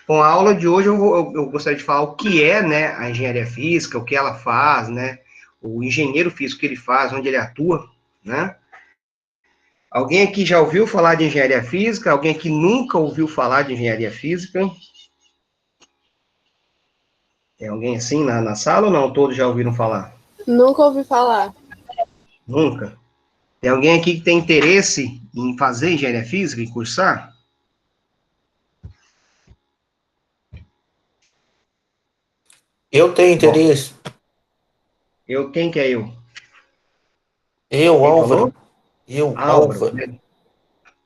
Bom, a aula de hoje eu gostaria de falar o que é, né, a engenharia física, o que ela faz, né, o engenheiro físico que ele faz, onde ele atua, né? Alguém aqui já ouviu falar de engenharia física? Alguém aqui nunca ouviu falar de engenharia física? Tem alguém assim na sala ou não? Todos já ouviram falar? Nunca ouvi falar. Nunca. Tem alguém aqui que tem interesse em fazer engenharia física e cursar? Eu tenho Bom, interesse. quem que é eu? Eu, Quem falou? Álvaro. Eu, Álvaro. Álvaro.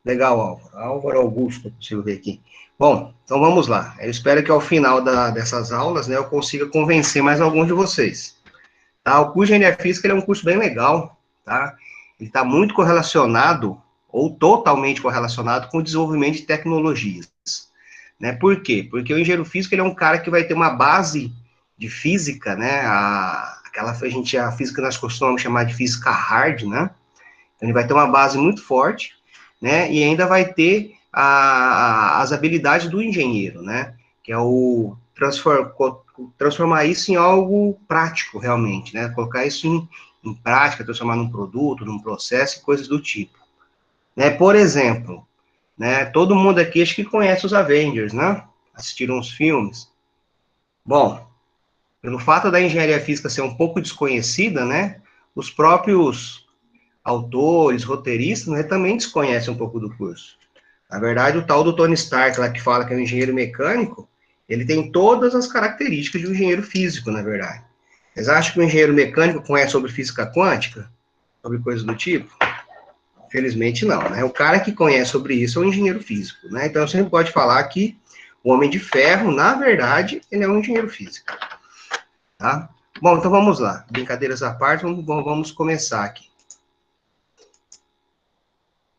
Legal, Álvaro. Álvaro Augusto, deixa eu ver aqui. Bom, então vamos lá. Eu espero que ao final dessas aulas, né, eu consiga convencer mais alguns de vocês. Tá? O curso de Engenharia Física ele é um curso bem legal, tá? Ele está muito correlacionado, ou totalmente correlacionado, com o desenvolvimento de tecnologias. Né? Por quê? Porque o engenheiro físico ele é um cara que vai ter uma base de física, né? A física que nós costumamos chamar de física hard, né? Então, ele vai ter uma base muito forte, né? E ainda vai ter as habilidades do engenheiro, né? Que é o transformar isso em algo prático, realmente, né? Colocar isso em prática, transformar num produto, num processo e coisas do tipo. Né? Por exemplo, né? Todo mundo aqui acho que conhece os Avengers, né? Assistiram os filmes. Bom, pelo fato da engenharia física ser um pouco desconhecida, né? Os próprios autores, roteiristas, né, também desconhecem um pouco do curso. Na verdade, o tal do Tony Stark, lá que fala que é um engenheiro mecânico, ele tem todas as características de um engenheiro físico, na verdade. Vocês acham que o engenheiro mecânico conhece sobre física quântica? Sobre coisas do tipo? Felizmente não, né? O cara que conhece sobre isso é um engenheiro físico, né? Então, você pode falar que o Homem de Ferro, na verdade, ele é um engenheiro físico, tá? Bom, então vamos lá. Brincadeiras à parte, vamos começar aqui.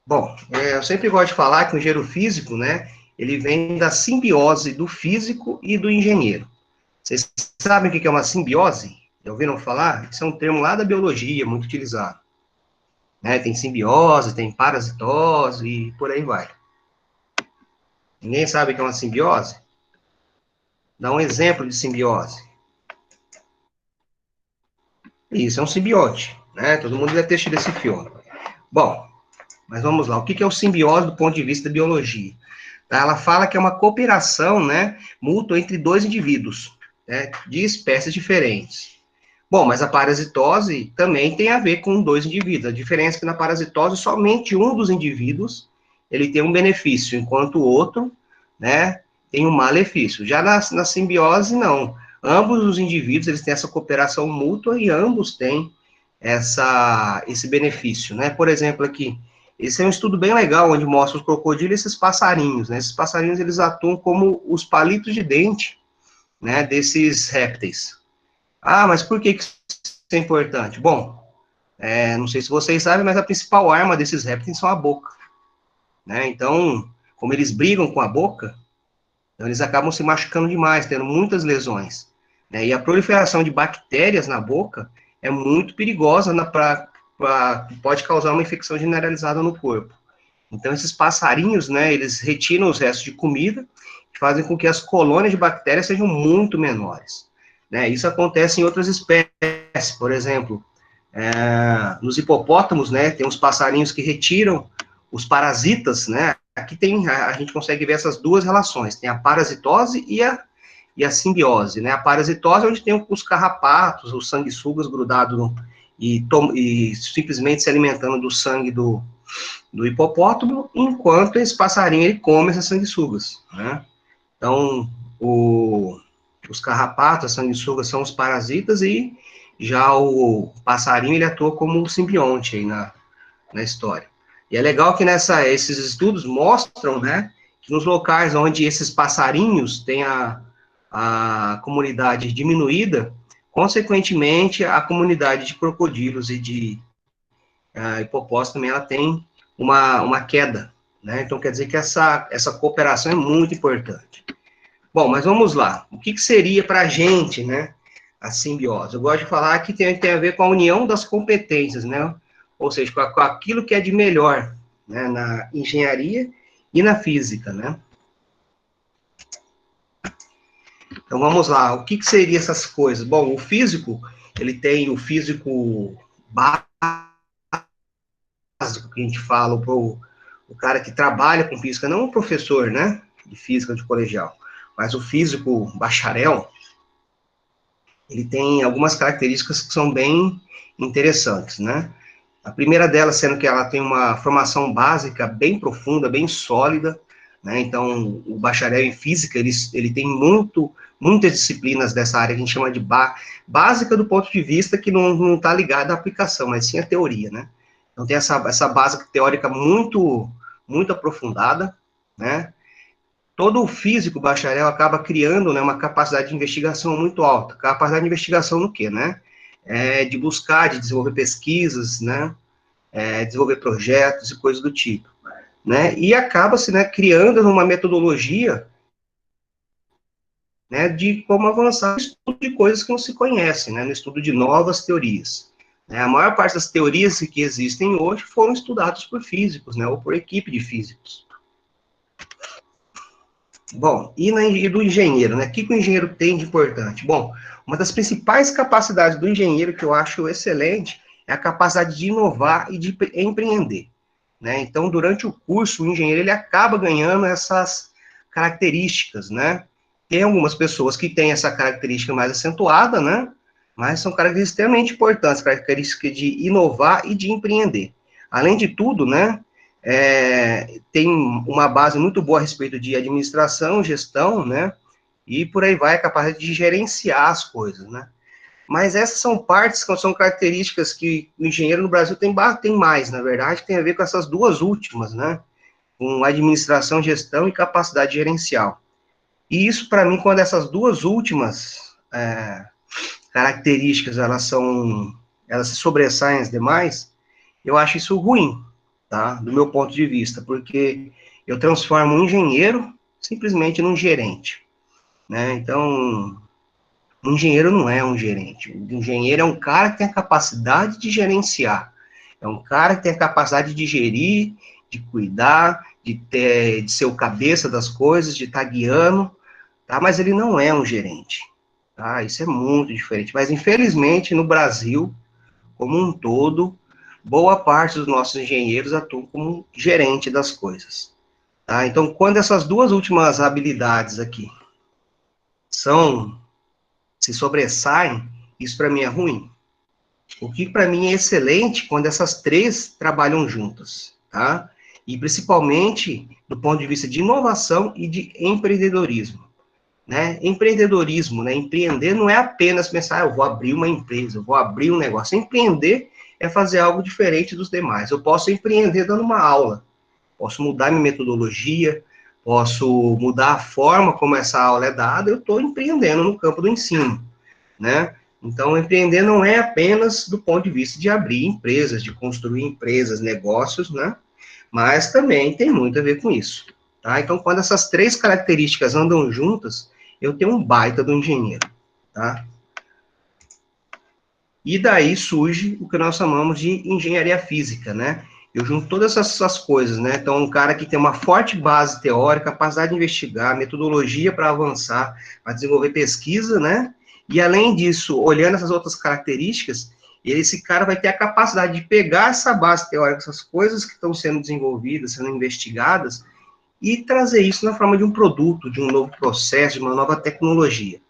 Bom, eu sempre gosto de falar que o engenheiro físico, né, ele vem da simbiose do físico e do engenheiro. Vocês sabem o que é uma simbiose? Já ouviram falar? Isso é um termo lá da biologia, muito utilizado. Né? Tem simbiose, tem parasitose e por aí vai. Ninguém sabe o que é uma simbiose? Dá um exemplo de simbiose. Isso, é um simbionte, né? Todo mundo deve ter assistido esse filme. Bom, mas vamos lá. O que é o simbiose do ponto de vista da biologia? Tá? Ela fala que é uma cooperação, né, mútua entre dois indivíduos, né, de espécies diferentes. Bom, mas a parasitose também tem a ver com dois indivíduos. A diferença é que na parasitose somente um dos indivíduos ele tem um benefício, enquanto o outro, né, tem um malefício. Já na simbiose, não. Ambos os indivíduos eles têm essa cooperação mútua e ambos têm esse benefício, né? Por exemplo, aqui, esse é um estudo bem legal, onde mostra os crocodilos e esses passarinhos, né? Esses passarinhos, eles atuam como os palitos de dente, né, desses répteis. Ah, mas por que isso é importante? Bom, não sei se vocês sabem, mas a principal arma desses répteis são a boca, né? Então, como eles brigam com a boca, então eles acabam se machucando demais, tendo muitas lesões, né? E a proliferação de bactérias na boca é muito perigosa pode causar uma infecção generalizada no corpo. Então, esses passarinhos, né, eles retiram os restos de comida e fazem com que as colônias de bactérias sejam muito menores. Né? Isso acontece em outras espécies, por exemplo, nos hipopótamos, né, tem uns passarinhos que retiram os parasitas, né, aqui a gente consegue ver essas duas relações, tem a parasitose e a simbiose, né, a parasitose é onde tem os carrapatos, os sanguessugas grudados e simplesmente se alimentando do sangue do hipopótamo, enquanto esse passarinho ele come essas sanguessugas, né? Então, os carrapatos, as sanguessugas são os parasitas e já o passarinho ele atua como um simbionte aí na história. E é legal que esses estudos mostram, né, que nos locais onde esses passarinhos têm a comunidade diminuída, consequentemente, a comunidade de crocodilos e de hipopótamo também ela tem uma queda, né? Então, quer dizer que essa cooperação é muito importante. Bom, mas vamos lá. O que seria para a gente, né, a simbiose? Eu gosto de falar que tem a ver com a união das competências, né? Ou seja, com aquilo que é de melhor, né, na engenharia e na física, né? Então vamos lá, o que seria essas coisas? Bom, o físico, ele tem o físico básico que a gente fala, o cara que trabalha com física, não o professor, né, de física de colegial, mas o físico bacharel, ele tem algumas características que são bem interessantes, né? A primeira delas sendo que ela tem uma formação básica bem profunda, bem sólida, né? Então, o bacharel em física, ele tem muitas disciplinas dessa área que a gente chama de básica do ponto de vista que não está ligada à aplicação, mas sim à teoria, né? Então, tem essa base teórica muito aprofundada, né? Todo o físico bacharel acaba criando, né, uma capacidade de investigação muito alta. Capacidade de investigação no quê, né? De buscar, de desenvolver pesquisas, né? Desenvolver projetos e coisas do tipo, né? E acaba-se, né, criando uma metodologia, né, de como avançar no estudo de coisas que não se conhecem, né? No estudo de novas teorias. Né? A maior parte das teorias que existem hoje foram estudadas por físicos, né? Ou por equipe de físicos. Bom, e do engenheiro, né? O que o engenheiro tem de importante? Bom, uma das principais capacidades do engenheiro que eu acho excelente é a capacidade de inovar e de empreender, né? Então, durante o curso, o engenheiro ele acaba ganhando essas características, né? Tem algumas pessoas que têm essa característica mais acentuada, né? Mas são características extremamente importantes, características de inovar e de empreender. Além de tudo, né? Tem uma base muito boa a respeito de administração, gestão, né? E por aí vai, é capaz de gerenciar as coisas, né? Mas essas são partes, são características que o engenheiro no Brasil tem mais, na verdade, tem a ver com essas duas últimas, né? Com administração, gestão e capacidade gerencial. E isso, para mim, quando essas duas últimas características, elas se sobressaem as demais, eu acho isso ruim, tá? Do meu ponto de vista, porque eu transformo um engenheiro simplesmente num gerente, né? Então, um engenheiro não é um gerente. O engenheiro é um cara que tem a capacidade de gerenciar. É um cara que tem a capacidade de gerir, de cuidar, de ser o cabeça das coisas, de estar guiando, tá? Mas ele não é um gerente, tá? Isso é muito diferente. Mas, infelizmente, no Brasil, como um todo, boa parte dos nossos engenheiros atuam como gerente das coisas. Tá? Então, quando essas duas últimas habilidades aqui se sobressaem, isso para mim é ruim. O que para mim é excelente quando essas três trabalham juntas, tá? E principalmente do ponto de vista de inovação e de empreendedorismo, né? Empreendedorismo, né? Empreender não é apenas pensar, eu vou abrir uma empresa, eu vou abrir um negócio. Empreender é fazer algo diferente dos demais. Eu posso empreender dando uma aula, posso mudar minha metodologia, posso mudar a forma como essa aula é dada, eu estou empreendendo no campo do ensino, né? Então, empreender não é apenas do ponto de vista de abrir empresas, de construir empresas, negócios, né? Mas também tem muito a ver com isso, tá? Então, quando essas três características andam juntas, eu tenho um baita do engenheiro, tá? E daí surge o que nós chamamos de engenharia física, né? Eu junto todas essas coisas, né? Então, um cara que tem uma forte base teórica, capacidade de investigar, metodologia para avançar, para desenvolver pesquisa, né? E, além disso, olhando essas outras características, esse cara vai ter a capacidade de pegar essa base teórica, essas coisas que estão sendo desenvolvidas, sendo investigadas, e trazer isso na forma de um produto, de um novo processo, de uma nova tecnologia,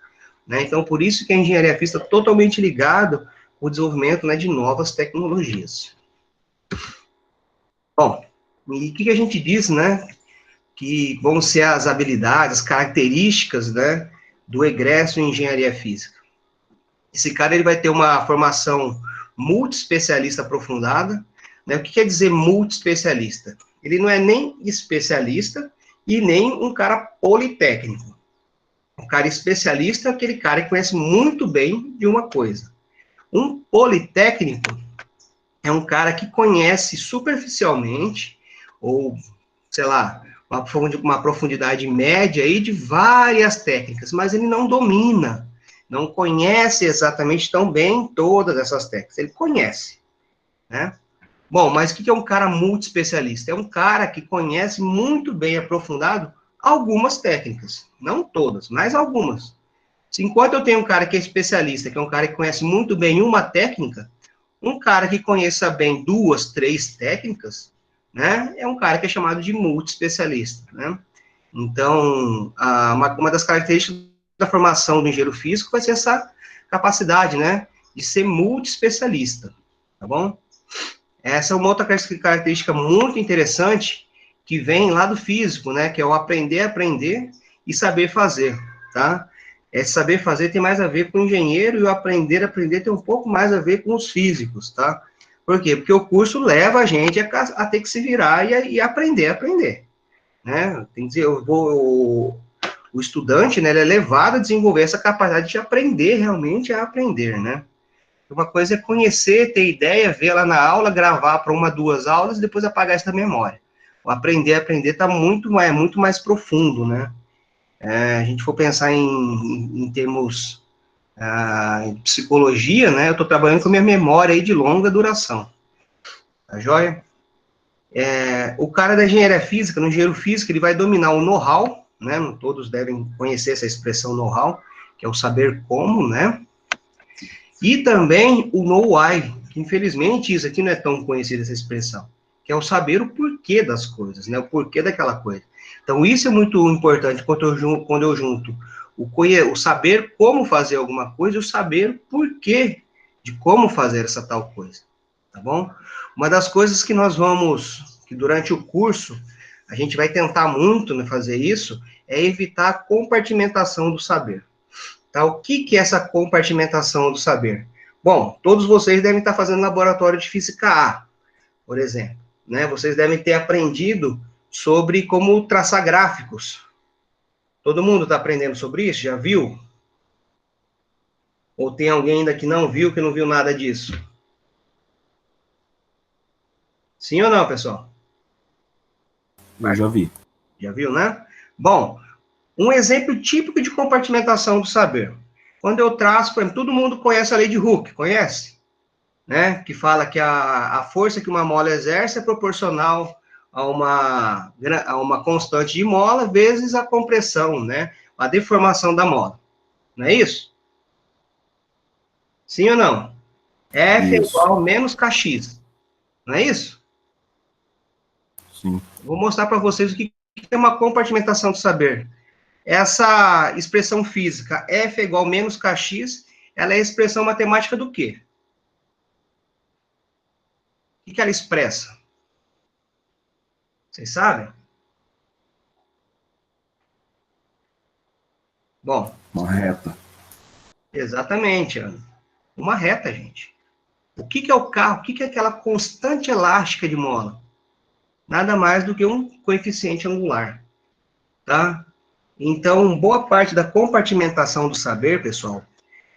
né? Então, por isso que a engenharia física está totalmente ligada o desenvolvimento, né, de novas tecnologias. Bom, e o que a gente diz, né, que vão ser as habilidades, as características, né, do egresso em engenharia física? Esse cara ele vai ter uma formação multiespecialista aprofundada, né? O que quer dizer multiespecialista? Ele não é nem especialista e nem um cara politécnico. Um cara especialista é aquele cara que conhece muito bem de uma coisa. Um politécnico é um cara que conhece superficialmente, ou, sei lá, uma profundidade média aí de várias técnicas, mas ele não domina, não conhece exatamente tão bem todas essas técnicas. Ele conhece, né? Bom, mas o que é um cara multiespecialista? É um cara que conhece muito bem aprofundado algumas técnicas, não todas, mas algumas. Enquanto eu tenho um cara que é especialista, que é um cara que conhece muito bem uma técnica, um cara que conheça bem 2, 3 técnicas, né, é um cara que é chamado de multi-especialista, né? Então, uma das características da formação do engenheiro físico vai ser essa capacidade, né, de ser multi-especialista, tá bom? Essa é uma outra característica muito interessante que vem lá do físico, né, que é o aprender a aprender e saber fazer, tá? Esse saber fazer tem mais a ver com o engenheiro e o aprender a aprender tem um pouco mais a ver com os físicos, tá? Por quê? Porque o curso leva a gente a ter que se virar e aprender a aprender, né? Tem que dizer, o estudante, né, ele é levado a desenvolver essa capacidade de aprender realmente a aprender, né? Uma coisa é conhecer, ter ideia, ver lá na aula, gravar para 1, 2 aulas e depois apagar isso da memória. O aprender a aprender está muito mais profundo, né? A gente for pensar em termos em psicologia, né? Eu estou trabalhando com minha memória aí de longa duração. Tá joia? O cara da engenharia física, no engenheiro físico, ele vai dominar o know-how, né? Todos devem conhecer essa expressão know-how, que é o saber como, né? E também o know-why, que infelizmente isso aqui não é tão conhecido, essa expressão, que é o saber o porquê das coisas, né? O porquê daquela coisa. Então, isso é muito importante quando eu junto o saber como fazer alguma coisa e o saber o porquê de como fazer essa tal coisa, tá bom? Uma das coisas que que durante o curso, a gente vai tentar muito, né, fazer isso, é evitar a compartimentação do saber. Tá? O que é essa compartimentação do saber? Bom, todos vocês devem estar fazendo laboratório de física A, por exemplo, né? Vocês devem ter aprendido sobre como traçar gráficos. Todo mundo está aprendendo sobre isso? Já viu? Ou tem alguém ainda que não viu, que não viu nada disso? Sim ou não, pessoal? Eu já vi. Já viu, né? Bom, um exemplo típico de compartimentação do saber. Quando eu traço, por exemplo, todo mundo conhece a lei de Hooke, conhece? Né? Que fala que a força que uma mola exerce é proporcional a uma constante de mola vezes a compressão, né? A deformação da mola. Não é isso? Sim ou não? F é Isso. igual menos kx. Não é isso? Sim. Vou mostrar para vocês o que é uma compartimentação do saber. Essa expressão física, F é igual menos kx, ela é a expressão matemática do quê? O que ela expressa? Vocês sabem? Bom, Uma reta. exatamente, Ana. Uma reta, gente. O que é o carro? O que é aquela constante elástica de mola? Nada mais do que um coeficiente angular, tá? Então, boa parte da compartimentação do saber, pessoal,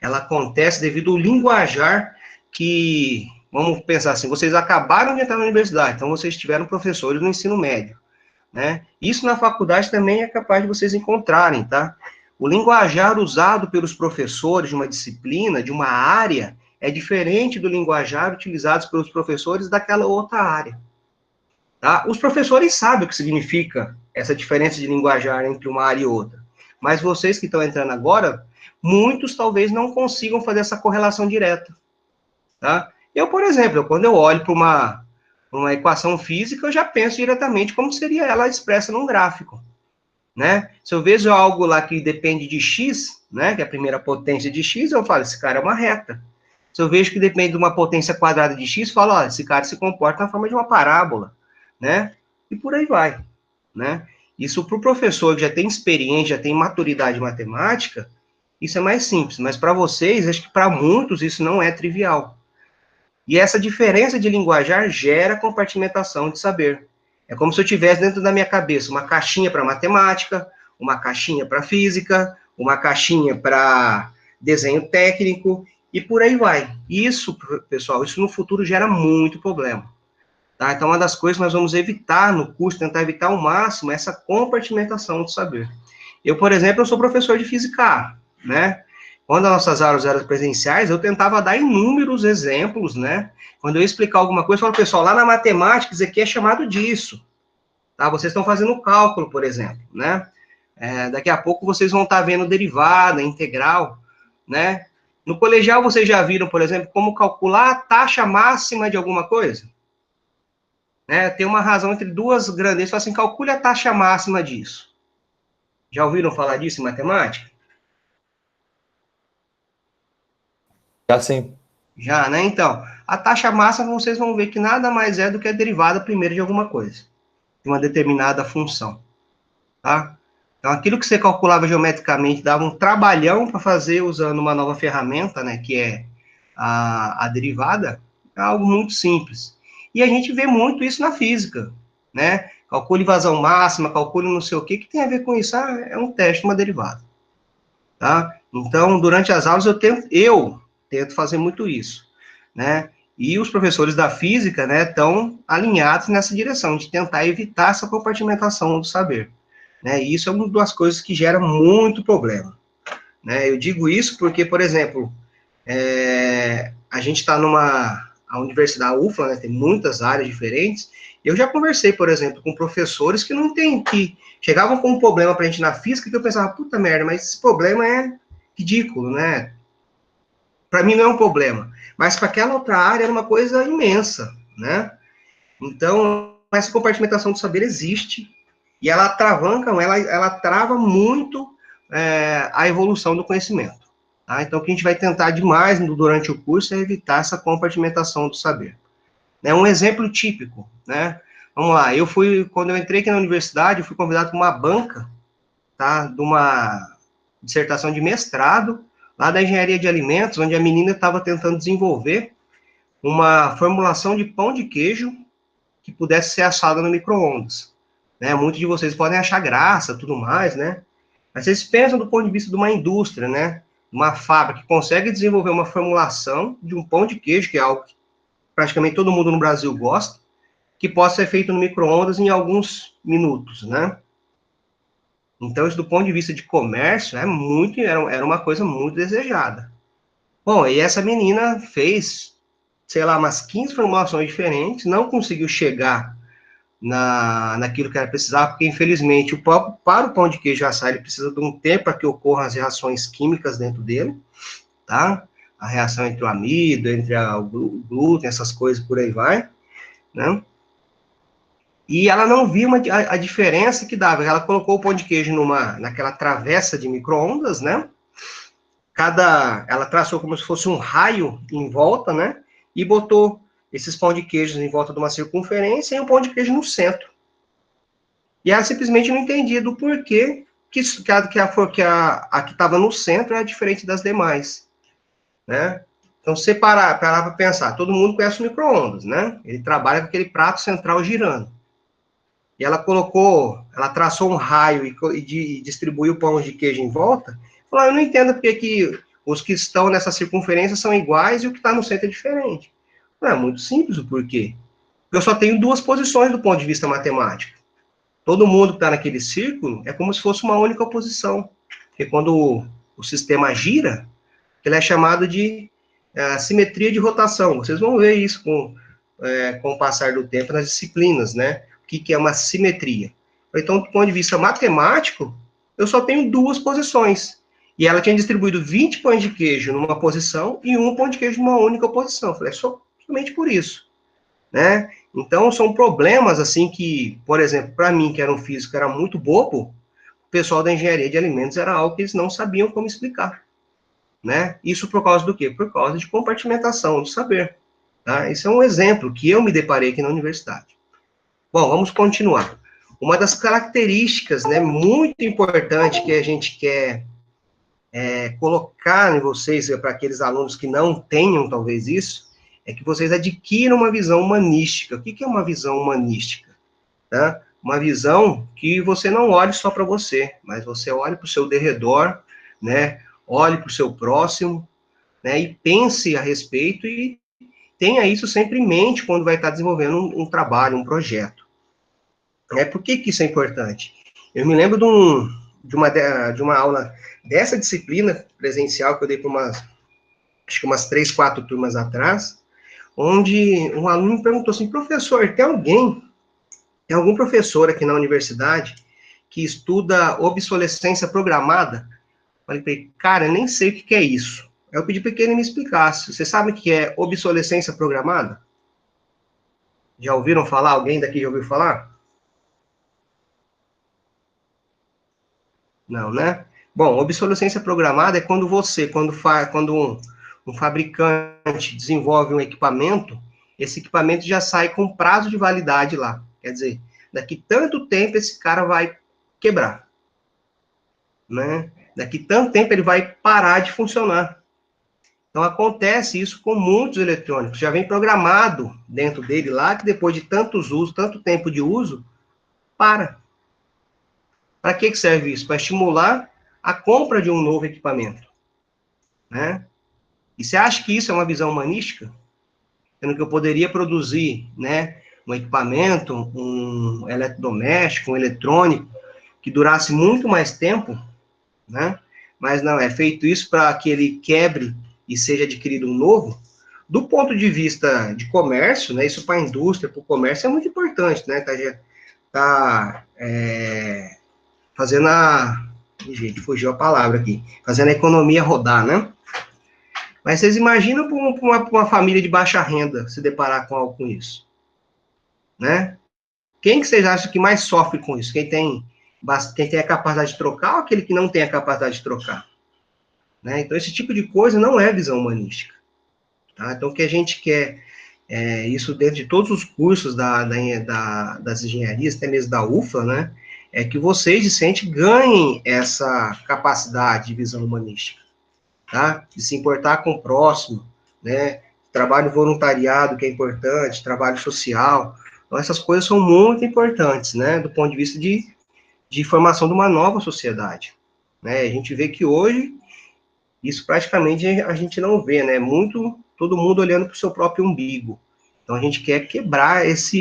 ela acontece devido ao linguajar que, vamos pensar assim, vocês acabaram de entrar na universidade, então vocês tiveram professores no ensino médio, né? Isso na faculdade também é capaz de vocês encontrarem, tá? O linguajar usado pelos professores de uma disciplina, de uma área, é diferente do linguajar utilizado pelos professores daquela outra área. Tá? Os professores sabem o que significa essa diferença de linguajar entre uma área e outra. Mas vocês que estão entrando agora, muitos talvez não consigam fazer essa correlação direta. Tá? Eu, por exemplo, quando eu olho para uma equação física, eu já penso diretamente como seria ela expressa num gráfico. Né? Se eu vejo algo lá que depende de x, né, que é a primeira potência de x, eu falo, esse cara é uma reta. Se eu vejo que depende de uma potência quadrada de x, eu falo, ó, esse cara se comporta na forma de uma parábola, né? E por aí vai, né? Isso para o professor que já tem experiência, já tem maturidade matemática, isso é mais simples. Mas para vocês, acho que para muitos isso não é trivial. E essa diferença de linguajar gera compartimentação de saber. É como se eu tivesse dentro da minha cabeça uma caixinha para matemática, uma caixinha para física, uma caixinha para desenho técnico, e por aí vai. Isso, pessoal, isso no futuro gera muito problema. Tá? Então, uma das coisas que nós vamos evitar no curso, tentar evitar ao máximo, é essa compartimentação do saber. Eu, por exemplo, eu sou professor de Física A, né? Quando as nossas aulas eram presenciais, eu tentava dar inúmeros exemplos, né? Quando eu ia explicar alguma coisa, eu falava, pessoal, lá na matemática, isso aqui é chamado disso. Tá? Vocês estão fazendo cálculo, por exemplo, né? Daqui a pouco vocês vão estar vendo derivada, integral, né? No colegial vocês já viram, por exemplo, como calcular a taxa máxima de alguma coisa? Né? Tem uma razão entre duas grandezas, fala assim, calcule a taxa máxima disso. Já ouviram falar disso em matemática? Assim, Já, né? Então, a taxa máxima vocês vão ver que nada mais é do que a derivada primeira de alguma coisa, de uma determinada função, tá? Então, aquilo que você calculava geometricamente dava um trabalhão para fazer usando uma nova ferramenta, né, que é a derivada, é algo muito simples. E a gente vê muito isso na física, né? Calcule vazão máxima, calcule não sei o que tem a ver com isso? É um teste, uma derivada, tá? Então, durante as aulas, eu tento fazer muito isso, né? E os professores da física, né, estão alinhados nessa direção, de tentar evitar essa compartimentação do saber, né? E isso é uma das coisas que gera muito problema, né? Eu digo isso porque, por exemplo, a gente está a universidade, a UFLA, né, tem muitas áreas diferentes. Eu já conversei, por exemplo, com professores que não entendem, que chegavam com um problema para a gente na física, que eu pensava, puta merda, mas esse problema é ridículo, né? Para mim não é um problema, mas para aquela outra área era uma coisa imensa, né? Então, essa compartimentação do saber existe, e ela atravanca, ela trava muito a evolução do conhecimento. Tá? Então, o que a gente vai tentar demais durante o curso é evitar essa compartimentação do saber. Né? Um exemplo típico, né? Vamos lá, quando eu entrei aqui na universidade, eu fui convidado para uma banca, tá? De uma dissertação de mestrado, lá da engenharia de alimentos, onde a menina estava tentando desenvolver uma formulação de pão de queijo que pudesse ser assada no micro-ondas. Né? Muitos de vocês podem achar graça, tudo mais, né? Mas vocês pensam do ponto de vista de uma indústria, né? Uma fábrica que consegue desenvolver uma formulação de um pão de queijo, que é algo que praticamente todo mundo no Brasil gosta, que possa ser feito no micro-ondas em alguns minutos, né? Então, isso do ponto de vista de comércio, era uma coisa muito desejada. Bom, e essa menina fez, sei lá, umas 15 formulações diferentes, não conseguiu chegar naquilo que ela precisava, porque infelizmente para o pão de queijo assar, ele precisa de um tempo para que ocorram as reações químicas dentro dele, tá? A reação entre o amido, entre o glúten, essas coisas por aí vai, né? E ela não viu a diferença que dava. Ela colocou o pão de queijo naquela travessa de micro-ondas, né? Ela traçou como se fosse um raio em volta, né? E botou esses pão de queijos em volta de uma circunferência e um pão de queijo no centro. E ela simplesmente não entendia do porquê que a que estava no centro era diferente das demais, né? Então, você parar para pensar, todo mundo conhece o micro-ondas, né? Ele trabalha com aquele prato central girando. E ela traçou um raio e distribuiu o pão de queijo em volta. Falou, eu não entendo porque que os que estão nessa circunferência são iguais e o que está no centro é diferente. É muito simples o porquê. Eu só tenho duas posições do ponto de vista matemático. Todo mundo que está naquele círculo é como se fosse uma única posição. Porque quando o sistema gira, ele é chamado de simetria de rotação. Vocês vão ver isso com o passar do tempo nas disciplinas, né? O que é uma simetria. Então, do ponto de vista matemático, eu só tenho duas posições. E ela tinha distribuído 20 pães de queijo numa posição e um pão de queijo numa única posição. Eu falei, somente por isso, né? Então, são problemas, assim, que, por exemplo, para mim, que era um físico, era muito bobo, o pessoal da engenharia de alimentos era algo que eles não sabiam como explicar, né? Isso por causa do quê? Por causa de compartimentação do saber, tá? Esse é um exemplo que eu me deparei aqui na universidade. Bom, vamos continuar. Uma das características, né, muito importante que a gente quer colocar em vocês, para aqueles alunos que não tenham, talvez, isso, é que vocês adquiram uma visão humanística. O que é uma visão humanística? Tá? Uma visão que você não olhe só para você, mas você olhe para o seu derredor, né? Olhe para o seu próximo, né? E pense a respeito e tenha isso sempre em mente quando vai estar desenvolvendo um trabalho, um projeto. Por que isso é importante? Eu me lembro de uma aula dessa disciplina presencial que eu dei para acho que umas 3, 4 turmas atrás, onde um aluno me perguntou assim, professor, tem algum professor aqui na universidade que estuda obsolescência programada. Falei para ele, cara, eu nem sei o que é isso. Aí eu pedi para que ele me explicasse. Você sabe o que é obsolescência programada? Já ouviram falar? Alguém daqui já ouviu falar? Não, né? Bom, obsolescência programada é quando um fabricante desenvolve um equipamento, esse equipamento já sai com prazo de validade lá. Quer dizer, daqui tanto tempo esse cara vai quebrar, né? Daqui tanto tempo ele vai parar de funcionar. Então, acontece isso com muitos eletrônicos. Já vem programado dentro dele lá, que depois de tantos usos, tanto tempo de uso, para. Para que serve isso? Para estimular a compra de um novo equipamento, né? E você acha que isso é uma visão humanística? Sendo que eu poderia produzir, né, um equipamento, um eletrodoméstico, um eletrônico, que durasse muito mais tempo, né? Mas não, é feito isso para que ele quebre e seja adquirido um novo. Do ponto de vista de comércio, né, isso para a indústria, para o comércio, é muito importante, né? Fazendo a... Gente, fugiu a palavra aqui. Fazendo a economia rodar, né? Mas vocês imaginam para uma família de baixa renda se deparar com algo com isso, né? Quem que vocês acham que mais sofre com isso? Quem tem a capacidade de trocar ou aquele que não tem a capacidade de trocar? Né? Então, esse tipo de coisa não é visão humanística. Tá? Então, o que a gente quer, isso dentro de todos os cursos das engenharias, até mesmo da UFLA, né? É que vocês, discentes, ganhem essa capacidade de visão humanística. Tá? De se importar com o próximo, né? Trabalho voluntariado, que é importante, trabalho social. Então, essas coisas são muito importantes, né? Do ponto de vista de formação de uma nova sociedade. Né? A gente vê que hoje, isso praticamente a gente não vê, né? Todo mundo olhando para o seu próprio umbigo. Então, a gente quer quebrar essa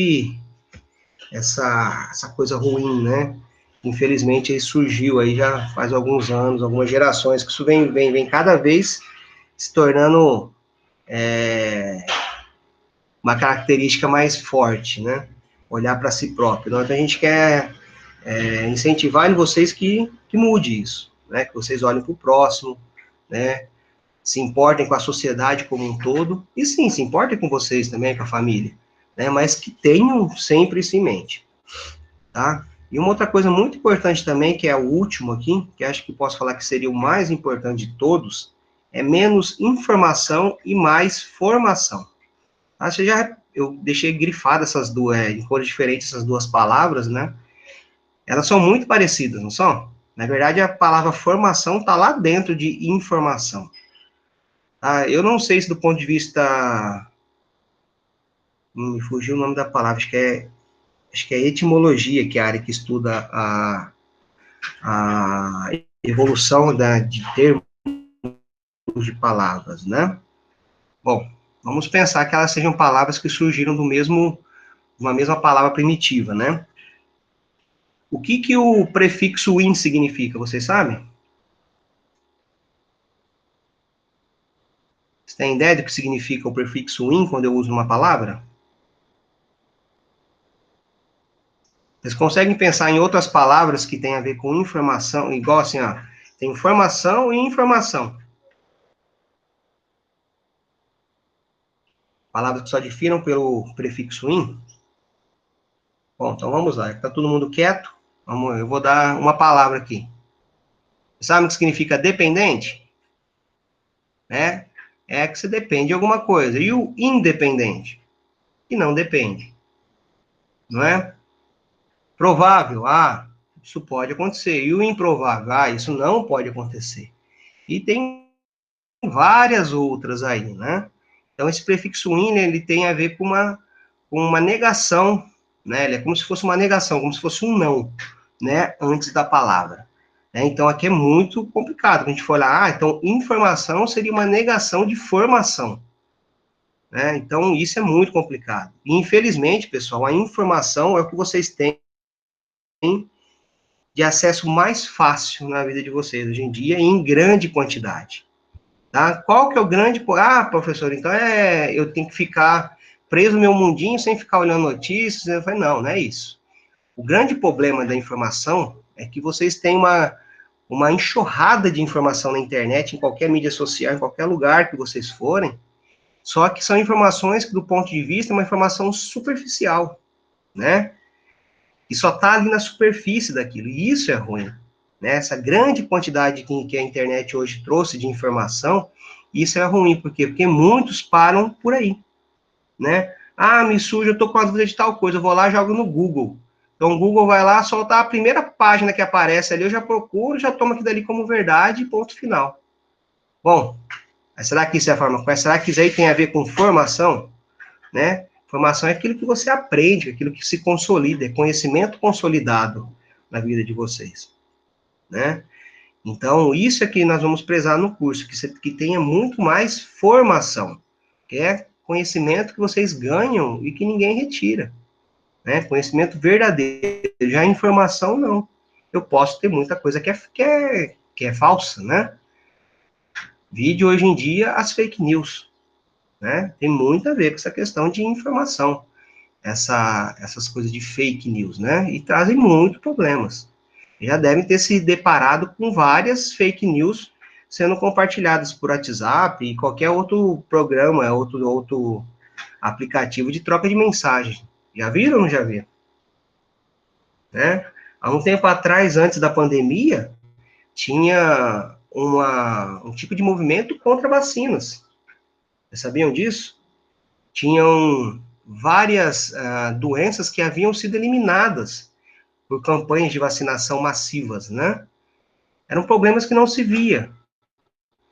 coisa ruim, né? Infelizmente, aí surgiu aí já faz alguns anos, algumas gerações, que isso vem cada vez se tornando uma característica mais forte, né? Olhar para si próprio. Então, a gente quer incentivar em vocês que mude isso, né? Que vocês olhem para o próximo, né? Se importem com a sociedade como um todo, e sim, se importem com vocês também, com a família, né? Mas que tenham sempre isso em mente, tá? E uma outra coisa muito importante também, que é o último aqui, que acho que posso falar que seria o mais importante de todos, é menos informação e mais formação. Tá? Eu deixei grifado essas duas, em cores diferentes, essas duas palavras, né? Elas são muito parecidas, não são? Na verdade, a palavra formação está lá dentro de informação. Eu não sei se do ponto de vista... Me fugiu o nome da palavra, acho que é etimologia, que é a área que estuda a evolução de termos de palavras, né? Bom, vamos pensar que elas sejam palavras que surgiram uma mesma palavra primitiva, né? O que o prefixo in significa, vocês sabem? Você tem ideia do que significa o prefixo in quando eu uso uma palavra? Vocês conseguem pensar em outras palavras que têm a ver com informação, igual assim, ó, tem informação e informação. Palavras que só diferem pelo prefixo in? Bom, então vamos lá. Está todo mundo quieto? Eu vou dar uma palavra aqui. Sabe o que significa dependente? Né? É que você depende de alguma coisa. E o independente? Que não depende. Não é? Provável? Isso pode acontecer. E o improvável? Isso não pode acontecer. E tem várias outras aí, né? Então, esse prefixo in, ele tem a ver com uma negação, né? Ele é como se fosse uma negação, como se fosse um não, né? Antes da palavra. Então, aqui é muito complicado. A gente for olhar, então, informação seria uma negação de formação. Né? Então, isso é muito complicado. E, infelizmente, pessoal, a informação é o que vocês têm de acesso mais fácil na vida de vocês hoje em dia, em grande quantidade. Tá? Qual que é o grande... professor, então eu tenho que ficar preso no meu mundinho sem ficar olhando notícias? Eu falei, não é isso. O grande problema da informação é que vocês têm uma enxurrada de informação na internet, em qualquer mídia social, em qualquer lugar que vocês forem, só que são informações que, do ponto de vista, é uma informação superficial, né? E só está ali na superfície daquilo, e isso é ruim, né? Essa grande quantidade que a internet hoje trouxe de informação, isso é ruim, por quê? Porque muitos param por aí, né? Ah, me suja, eu tô com a dúvida de tal coisa, eu vou lá e jogo no Google. Então, o Google vai lá, soltar a primeira página que aparece ali, eu já procuro, já tomo aquilo dali como verdade, ponto final. Bom, será que isso é a forma correta? Será que isso aí tem a ver com formação? Né? Formação é aquilo que você aprende, aquilo que se consolida, é conhecimento consolidado na vida de vocês, né? Então, isso é que nós vamos prezar no curso, que tenha muito mais formação, que é conhecimento que vocês ganham e que ninguém retira, né? Conhecimento verdadeiro. Já informação, não. Eu posso ter muita coisa que é falsa, né? Vide hoje em dia as fake news, né? Tem muito a ver com essa questão de informação, essas coisas de fake news, né? E trazem muitos problemas. Já devem ter se deparado com várias fake news sendo compartilhadas por WhatsApp e qualquer outro programa, outro aplicativo de troca de mensagem. Já viram ou não já viram? Né? Há um tempo atrás, antes da pandemia, tinha um tipo de movimento contra vacinas. Vocês sabiam disso? Tinham várias doenças que haviam sido eliminadas por campanhas de vacinação massivas, né? Eram problemas que não se via,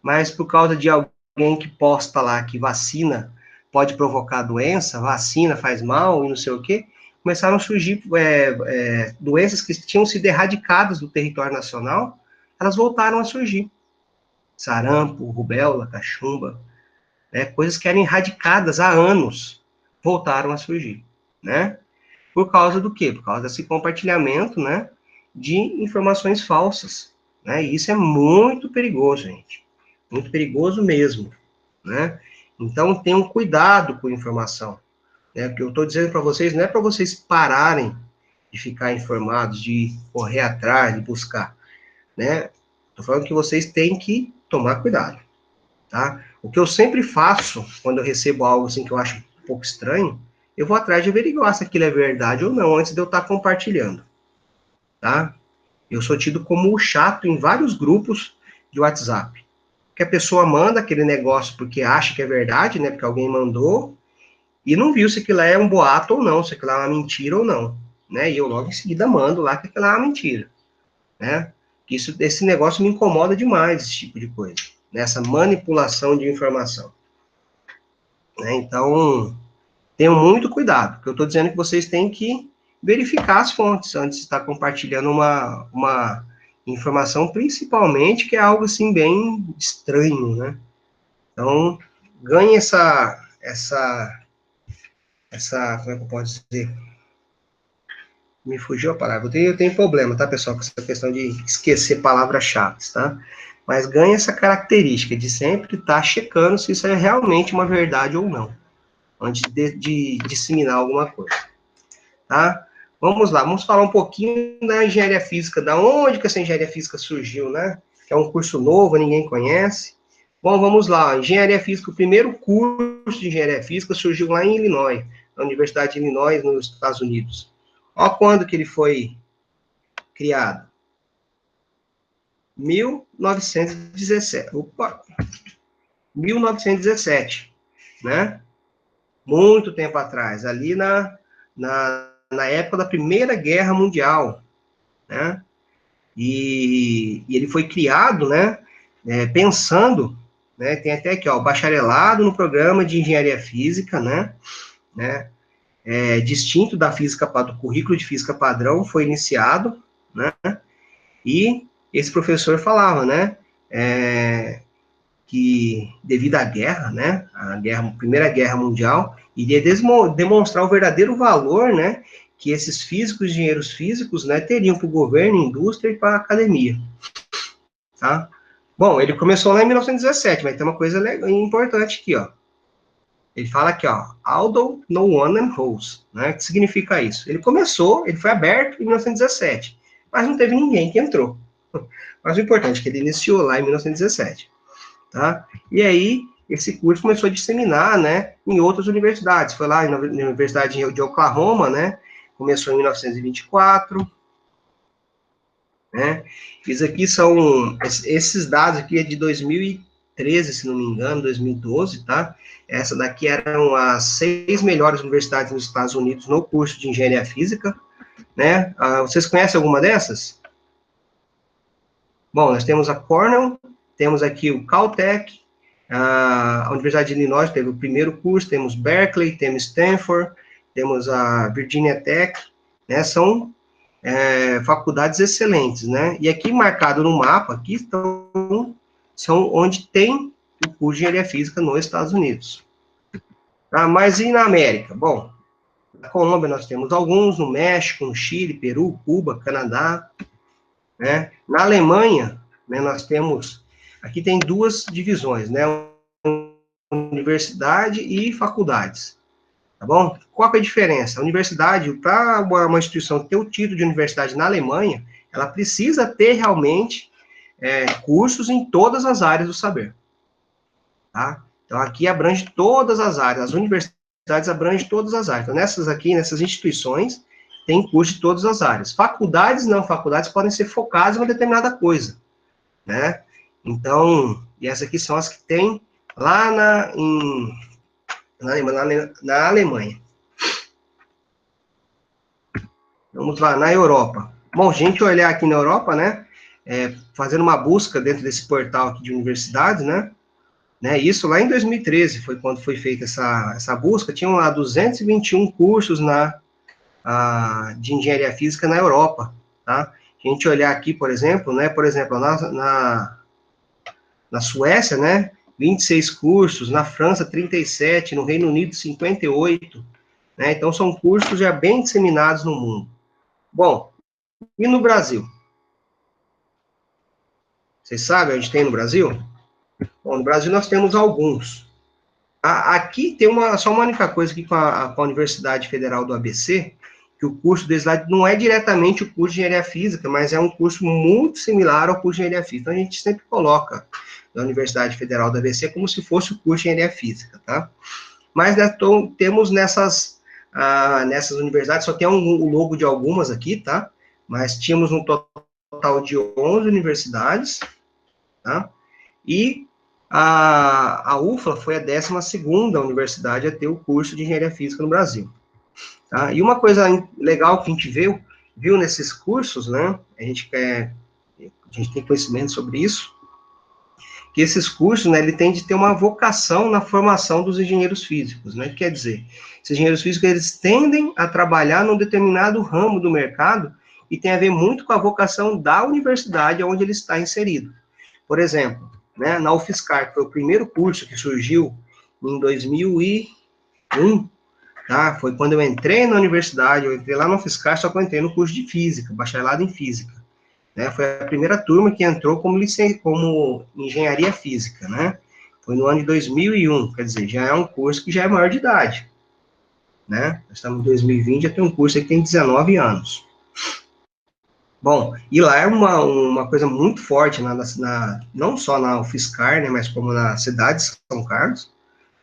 mas por causa de alguém que posta lá que vacina pode provocar doença, vacina faz mal e não sei o quê, começaram a surgir doenças que tinham sido erradicadas do território nacional, elas voltaram a surgir. Sarampo, rubéola, cachumba, né, coisas que eram erradicadas há anos, voltaram a surgir, né? Por causa do quê? Por causa desse compartilhamento, né, de informações falsas, né? E isso é muito perigoso, gente. Muito perigoso mesmo, né? Então, tenham cuidado com a informação, né? O que eu estou dizendo para vocês não é para vocês pararem de ficar informados, de correr atrás, de buscar, né? Estou falando que vocês têm que tomar cuidado, tá? O que eu sempre faço, quando eu recebo algo assim que eu acho um pouco estranho, eu vou atrás de averiguar se aquilo é verdade ou não, antes de eu estar compartilhando, tá? Eu sou tido como o chato em vários grupos de WhatsApp. Que a pessoa manda aquele negócio porque acha que é verdade, né? Porque alguém mandou, e não viu se aquilo é um boato ou não, se aquilo é uma mentira ou não, né? E eu logo em seguida mando lá que aquilo é uma mentira, né? Esse negócio me incomoda demais, esse tipo de coisa, nessa manipulação de informação, né? Então, tenham muito cuidado, porque eu estou dizendo que vocês têm que verificar as fontes antes de estar compartilhando uma informação, principalmente que é algo assim bem estranho, né? Então, ganhe como é que eu posso dizer? Me fugiu a palavra. Eu tenho problema, tá, pessoal, com essa questão de esquecer palavras-chave, tá? Mas ganhe essa característica de sempre estar checando se isso é realmente uma verdade ou não, antes de disseminar alguma coisa, tá? Vamos lá, vamos falar um pouquinho da engenharia física, da onde que essa engenharia física surgiu, né? Que é um curso novo, ninguém conhece. Bom, vamos lá, engenharia física, o primeiro curso de engenharia física surgiu lá em Illinois, na Universidade de Illinois, nos Estados Unidos. Olha quando que ele foi criado. 1917. Opa! 1917, né? Muito tempo atrás, ali na época da Primeira Guerra Mundial, né? E ele foi criado, né? Pensando, né? Tem até aqui, ó, bacharelado no programa de engenharia física, né? Distinto da física, do currículo de física padrão, foi iniciado, né? E esse professor falava, né? Que devido à guerra, né? Primeira Guerra Mundial, iria demonstrar o verdadeiro valor, né? Que esses físicos, engenheiros físicos, né? Teriam para o governo, indústria e para a academia, tá? Bom, ele começou lá em 1917, mas tem uma coisa importante aqui, ó. Ele fala aqui, ó, although no one knows, né? O que significa isso? Ele foi aberto em 1917, mas não teve ninguém que entrou. Mas o importante é que ele iniciou lá em 1917, tá? E aí, esse curso começou a disseminar, né, em outras universidades. Foi lá na Universidade de Oklahoma, né, começou em 1924, né? Isso aqui são, esses dados aqui é de 2013, se não me engano, 2012, tá? Essa daqui eram as 6 melhores universidades nos Estados Unidos no curso de Engenharia Física, né? Vocês conhecem alguma dessas? Bom, nós temos a Cornell, temos aqui o Caltech, a Universidade de Illinois teve o primeiro curso, temos Berkeley, temos Stanford, temos a Virginia Tech, né? São faculdades excelentes, né? E aqui marcado no mapa, aqui são onde tem o curso de Engenharia Física nos Estados Unidos. Tá? Mas e na América? Bom, na Colômbia nós temos alguns, no México, no Chile, Peru, Cuba, Canadá, né? Na Alemanha, né, nós temos, aqui tem 2 divisões, né? Universidade e faculdades. Tá bom? Qual que é a diferença? A universidade, para uma instituição ter o título de universidade na Alemanha, ela precisa ter realmente cursos em todas as áreas do saber. Tá? Então, aqui abrange todas as áreas, as universidades abrangem todas as áreas. Então, nessas instituições, tem curso de todas as áreas. Faculdades, não, faculdades podem ser focadas em uma determinada coisa, né? Então, e essas aqui são as que tem lá na Alemanha. Vamos lá, na Europa. Bom, a gente olhar aqui na Europa, né, fazendo uma busca dentro desse portal aqui de universidades, né, isso lá em 2013 foi quando foi feita essa busca, tinham lá 221 cursos de engenharia física na Europa, tá? A gente olhar aqui, por exemplo, na Suécia, né, 26 cursos, na França, 37, no Reino Unido, 58, né? Então, são cursos já bem disseminados no mundo. Bom, e no Brasil? Vocês sabem onde tem no Brasil? Bom, no Brasil nós temos alguns. Aqui tem só uma única coisa aqui com a Universidade Federal do ABC, que o curso deles lá não é diretamente o curso de Engenharia Física, mas é um curso muito similar ao curso de Engenharia Física. Então, a gente sempre coloca na Universidade Federal do ABC como se fosse o curso de Engenharia Física, tá? Mas temos nessas universidades, só tem o logo de algumas aqui, tá? Mas tínhamos um total de 11 universidades, tá? E a UFLA foi a 12ª universidade a ter o curso de Engenharia Física no Brasil. Tá? E uma coisa legal que a gente viu nesses cursos, né, a gente tem conhecimento sobre isso, que esses cursos, né, ele tem de ter uma vocação na formação dos engenheiros físicos, né, quer dizer, esses engenheiros físicos, eles tendem a trabalhar num determinado ramo do mercado e tem a ver muito com a vocação da universidade onde ele está inserido. Por exemplo, né, na UFSCar, que foi o primeiro curso que surgiu em 2001, tá? Foi quando eu entrei na universidade, eu entrei lá no UFSCar, só que eu entrei no curso de Física, bacharelado em Física. Né? Foi a primeira turma que entrou como Engenharia Física, né? Foi no ano de 2001, quer dizer, já é um curso que já é maior de idade, né? Nós estamos em 2020, já tem um curso aí que tem 19 anos. Bom, e lá é uma coisa muito forte, não só na UFSCar, né, mas como na cidade de São Carlos,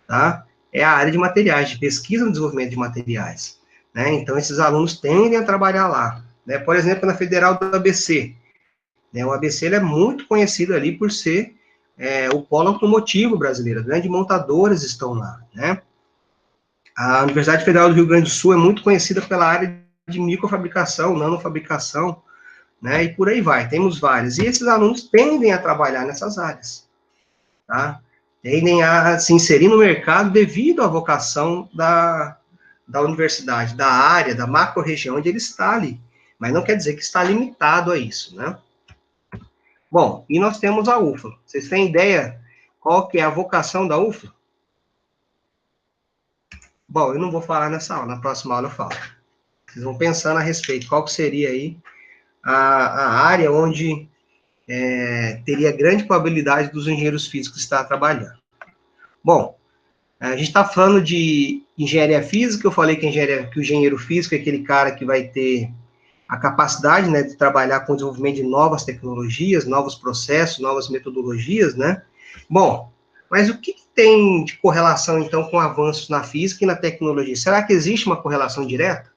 tá? É a área de materiais, de pesquisa e desenvolvimento de materiais, né? Então, esses alunos tendem a trabalhar lá, né? Por exemplo, na Federal do ABC, né? O ABC ele é muito conhecido ali por ser o polo automotivo brasileiro, grandes montadoras estão lá, né? A Universidade Federal do Rio Grande do Sul é muito conhecida pela área de microfabricação, nanofabricação, né, e por aí vai, temos vários. E esses alunos tendem a trabalhar nessas áreas, tá? Tendem a se inserir no mercado devido à vocação da universidade, da área, da macro-região onde ele está ali. Mas não quer dizer que está limitado a isso, né? Bom, e nós temos a UFLA. Vocês têm ideia qual que é a vocação da UFLA? Bom, eu não vou falar nessa aula, na próxima aula eu falo. Vocês vão pensando a respeito, qual que seria aí a área onde teria grande probabilidade dos engenheiros físicos estar trabalhando. Bom, a gente está falando de engenharia física, eu falei que o engenheiro físico é aquele cara que vai ter a capacidade, né, de trabalhar com o desenvolvimento de novas tecnologias, novos processos, novas metodologias, né? Bom, mas o que tem de correlação, então, com avanços na física e na tecnologia? Será que existe uma correlação direta?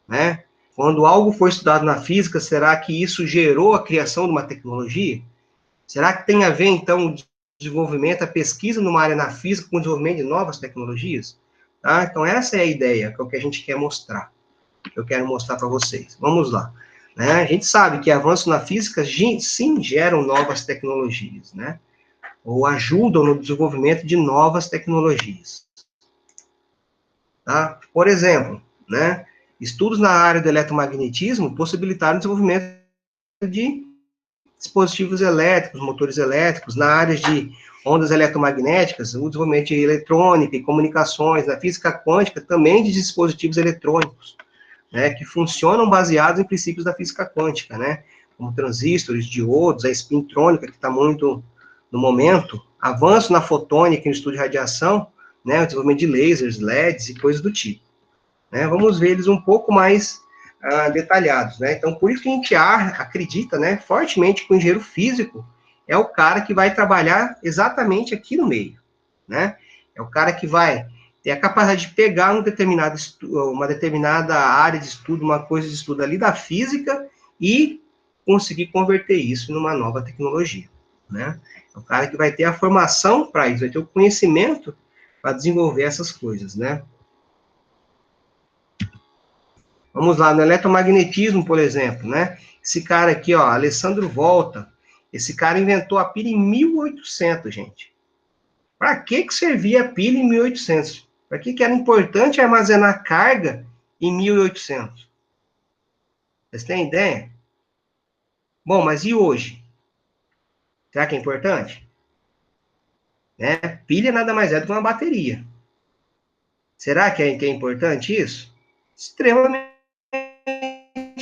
Né? Quando algo foi estudado na física, será que isso gerou a criação de uma tecnologia? Será que tem a ver, então, o desenvolvimento, a pesquisa numa área na física com o desenvolvimento de novas tecnologias? Tá? Então, essa é a ideia, que é o que a gente quer mostrar, que eu quero mostrar para vocês. Vamos lá. Né? A gente sabe que avanços na física, sim, geram novas tecnologias, né? Ou ajudam no desenvolvimento de novas tecnologias. Tá? Por exemplo, né? Estudos na área do eletromagnetismo possibilitaram o desenvolvimento de dispositivos elétricos, motores elétricos, na área de ondas eletromagnéticas, o desenvolvimento de eletrônica e comunicações, na física quântica também de dispositivos eletrônicos, né, que funcionam baseados em princípios da física quântica, né, como transistores, diodos, a espintrônica, que está muito no momento, avanço na fotônica e no estudo de radiação, né, o desenvolvimento de lasers, LEDs e coisas do tipo. Né, vamos ver eles um pouco mais detalhados, né? Então, por isso que a gente acredita, né, fortemente que o engenheiro físico é o cara que vai trabalhar exatamente aqui no meio, né? É o cara que vai ter a capacidade de pegar uma determinada área de estudo, uma coisa de estudo ali da física e conseguir converter isso numa nova tecnologia, né? É o cara que vai ter a formação para isso, vai ter o conhecimento para desenvolver essas coisas, né? Vamos lá, no eletromagnetismo, por exemplo, né? Esse cara aqui, ó, Alessandro Volta, esse cara inventou a pilha em 1800, gente. Para que servia a pilha em 1800? Para que era importante armazenar carga em 1800? Vocês têm ideia? Bom, mas e hoje? Será que é importante? Né? Pilha nada mais é do que uma bateria. Será que é importante isso? Extremamente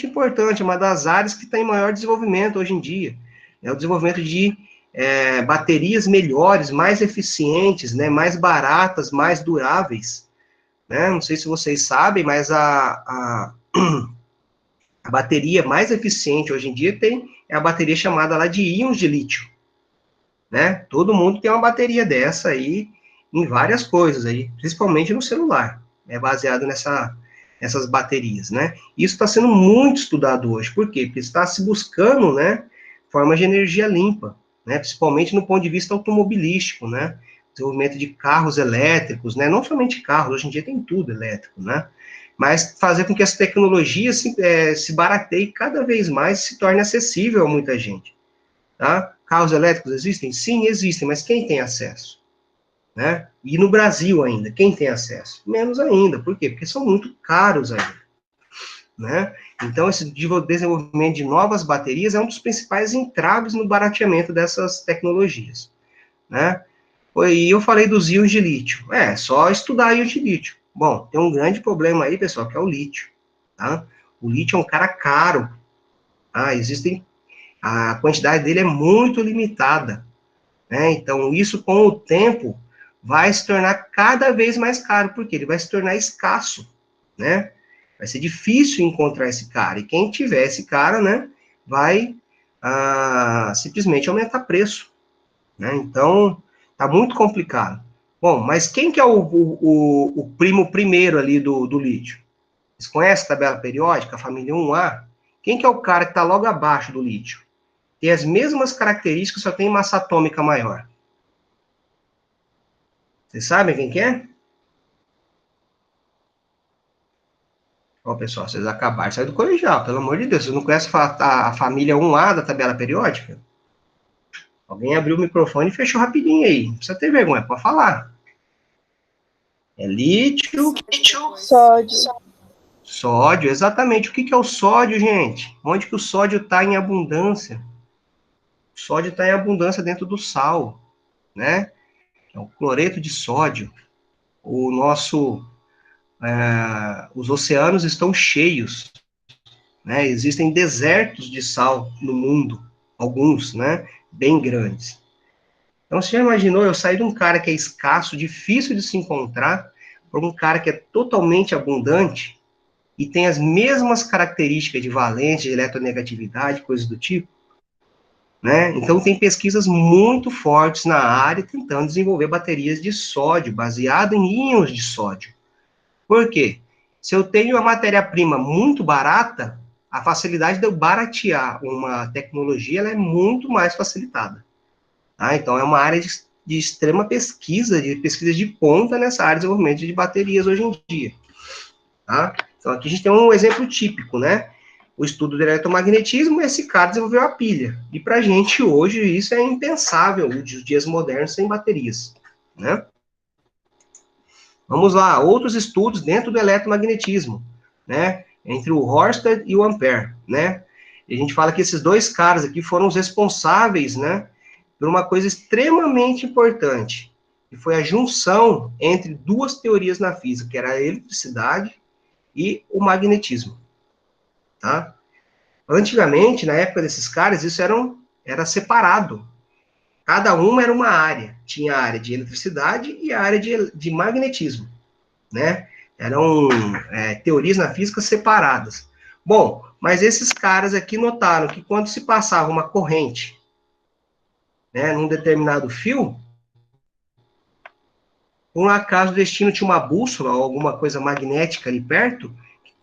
importante, uma das áreas que está em maior desenvolvimento hoje em dia. É o desenvolvimento de baterias melhores, mais eficientes, né, mais baratas, mais duráveis. Né? Não sei se vocês sabem, mas a bateria mais eficiente hoje em dia é a bateria chamada lá de íons de lítio. Né? Todo mundo tem uma bateria dessa aí em várias coisas aí, principalmente no celular. É baseado nessas baterias, né? Isso está sendo muito estudado hoje. Por quê? Porque está se buscando, né, formas de energia limpa, né? Principalmente no ponto de vista automobilístico, né? Desenvolvimento de carros elétricos, né? Não somente carros, hoje em dia tem tudo elétrico, né? Mas fazer com que essa tecnologia se barateie cada vez mais e se torne acessível a muita gente, tá? Carros elétricos existem? Sim, existem, mas quem tem acesso? Né? E no Brasil ainda, quem tem acesso? Menos ainda. Por quê? Porque são muito caros ainda. Né? Então, esse desenvolvimento de novas baterias é um dos principais entraves no barateamento dessas tecnologias. Né? E eu falei dos íons de lítio. Só estudar íons de lítio. Bom, tem um grande problema aí, pessoal, que é o lítio. Tá? O lítio é um cara caro. Tá? A quantidade dele é muito limitada. Né? Então, isso com o tempo vai se tornar cada vez mais caro, porque ele vai se tornar escasso, né? Vai ser difícil encontrar esse cara, e quem tiver esse cara, né, vai simplesmente aumentar preço, né? Então, tá muito complicado. Bom, mas quem que é o primo primeiro ali do lítio? Vocês conhecem a tabela periódica, a família 1A? Quem que é o cara que está logo abaixo do lítio? Tem as mesmas características, só tem massa atômica maior. Vocês sabem quem que é? Ó, pessoal, vocês acabaram de sair do colegial, pelo amor de Deus. Vocês não conhecem a família 1A da tabela periódica? Alguém abriu o microfone e fechou rapidinho aí. Não precisa ter vergonha, pode falar. É lítio. Sódio. Sódio, exatamente. O que é o sódio, gente? Onde que o sódio está em abundância? O sódio está em abundância dentro do sal, né? É o cloreto de sódio. Os oceanos estão cheios, né? Existem desertos de sal no mundo, alguns, né? Bem grandes. Então, você já imaginou eu sair de um cara que é escasso, difícil de se encontrar, para um cara que é totalmente abundante, e tem as mesmas características de valência, de eletronegatividade, coisas do tipo, né? Então, tem pesquisas muito fortes na área tentando desenvolver baterias de sódio, baseado em íons de sódio. Por quê? Se eu tenho a matéria-prima muito barata, a facilidade de eu baratear uma tecnologia ela é muito mais facilitada. Tá? Então, é uma área de extrema pesquisa, de pesquisa de ponta nessa área de desenvolvimento de baterias hoje em dia. Tá? Então, aqui a gente tem um exemplo típico, né? O estudo do eletromagnetismo, esse cara desenvolveu a pilha. E para a gente, hoje, isso é impensável, os dias modernos sem baterias, né? Vamos lá, outros estudos dentro do eletromagnetismo, né? Entre o Horsted e o Ampere, né? E a gente fala que esses dois caras aqui foram os responsáveis, né? Por uma coisa extremamente importante, que foi a junção entre duas teorias na física, que era a eletricidade e o magnetismo, tá? Antigamente, na época desses caras, isso era separado. Cada uma era uma área. Tinha a área de eletricidade e a área de magnetismo, né? Eram teorias na física separadas. Bom, mas esses caras aqui notaram que quando se passava uma corrente, né, num determinado fio, por um acaso o destino tinha uma bússola ou alguma coisa magnética ali perto,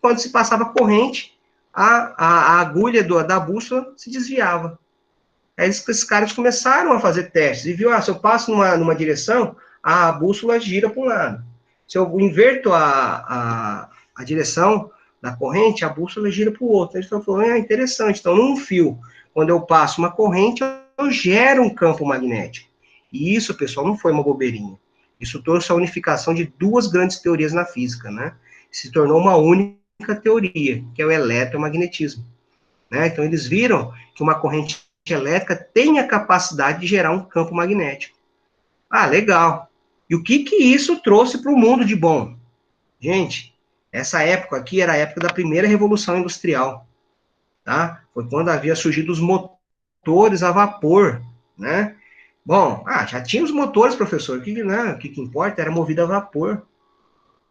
quando se passava corrente, a agulha da bússola se desviava. Aí esses caras começaram a fazer testes e viu, se eu passo numa direção, a bússola gira para um lado. Se eu inverto a direção da corrente, a bússola gira para o outro. Eles estão falando, interessante. Então, num fio, quando eu passo uma corrente, eu gero um campo magnético. E isso, pessoal, não foi uma bobeirinha. Isso trouxe a unificação de duas grandes teorias na física, né? Se tornou uma única teoria, que é o eletromagnetismo. Né? Então, eles viram que uma corrente elétrica tem a capacidade de gerar um campo magnético. Ah, legal. E o que isso trouxe para o mundo de bom? Gente, essa época aqui era a época da primeira revolução industrial, tá? Foi quando havia surgido os motores a vapor, né? Bom, já tinha os motores, professor, o que importa era movido a vapor.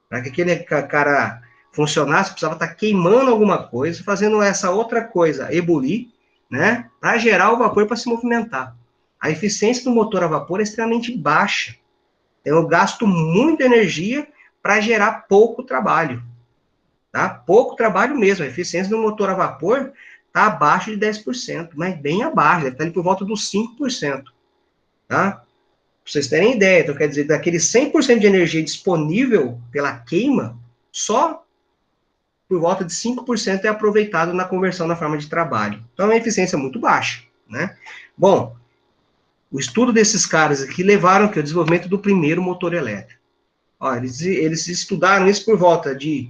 Para que aquele cara funcionasse, precisava estar queimando alguma coisa, fazendo essa outra coisa ebulir, né? Para gerar o vapor para se movimentar. A eficiência do motor a vapor é extremamente baixa. Eu gasto muita energia para gerar pouco trabalho. Tá? Pouco trabalho mesmo. A eficiência do motor a vapor está abaixo de 10%, mas bem abaixo, está ali por volta dos 5%. Tá? Para vocês terem ideia, então quer dizer, daquele 100% de energia disponível pela queima, só por volta de 5% é aproveitado na conversão na forma de trabalho. Então, é uma eficiência muito baixa, né? Bom, o estudo desses caras aqui levaram ao desenvolvimento do primeiro motor elétrico. Ó, eles estudaram isso por volta de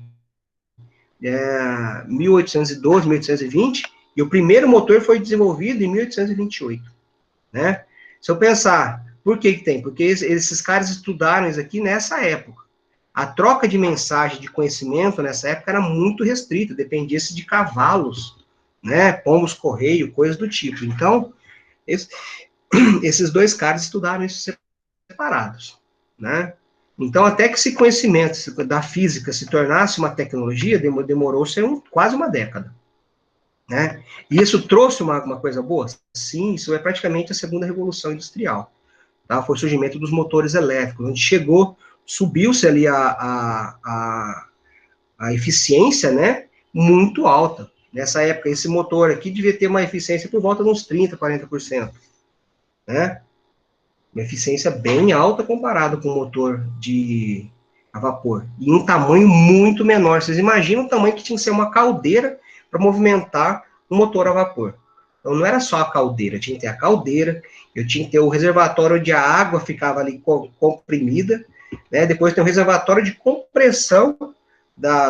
1812, 1820, e o primeiro motor foi desenvolvido em 1828, né? Se eu pensar, por que tem? Porque esses caras estudaram isso aqui nessa época. A troca de mensagem, de conhecimento nessa época era muito restrita, dependia-se de cavalos, né, pombos correio, coisas do tipo. Então, esses dois caras estudaram isso separados, né? Então, até que esse conhecimento da física se tornasse uma tecnologia, demorou-se quase uma década, né? E isso trouxe uma coisa boa? Sim, isso é praticamente a segunda revolução industrial. Tá? Foi o surgimento dos motores elétricos, onde subiu-se ali a eficiência, né, muito alta. Nessa época, esse motor aqui devia ter uma eficiência por volta de uns 30%, 40%, né? Uma eficiência bem alta comparado com o motor a vapor. E um tamanho muito menor. Vocês imaginam o tamanho que tinha que ser uma caldeira para movimentar um motor a vapor. Então, não era só a caldeira, tinha que ter a caldeira, eu tinha que ter o reservatório onde a água ficava ali comprimida, né? Depois tem o reservatório de compressão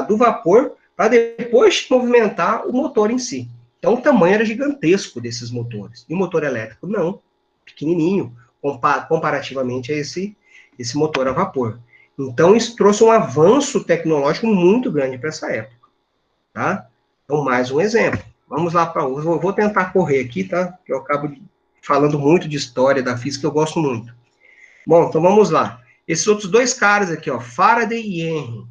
do vapor, para depois movimentar o motor em si. Então, o tamanho era gigantesco desses motores. E o motor elétrico, não, pequenininho, comparativamente a esse motor a vapor. Então, isso trouxe um avanço tecnológico muito grande para essa época. Tá? Então, mais um exemplo. Vamos lá para o. Vou tentar correr aqui, tá? Eu acabo falando muito de história da física, eu gosto muito. Bom, então vamos lá. Esses outros dois caras aqui, ó, Faraday e Henry,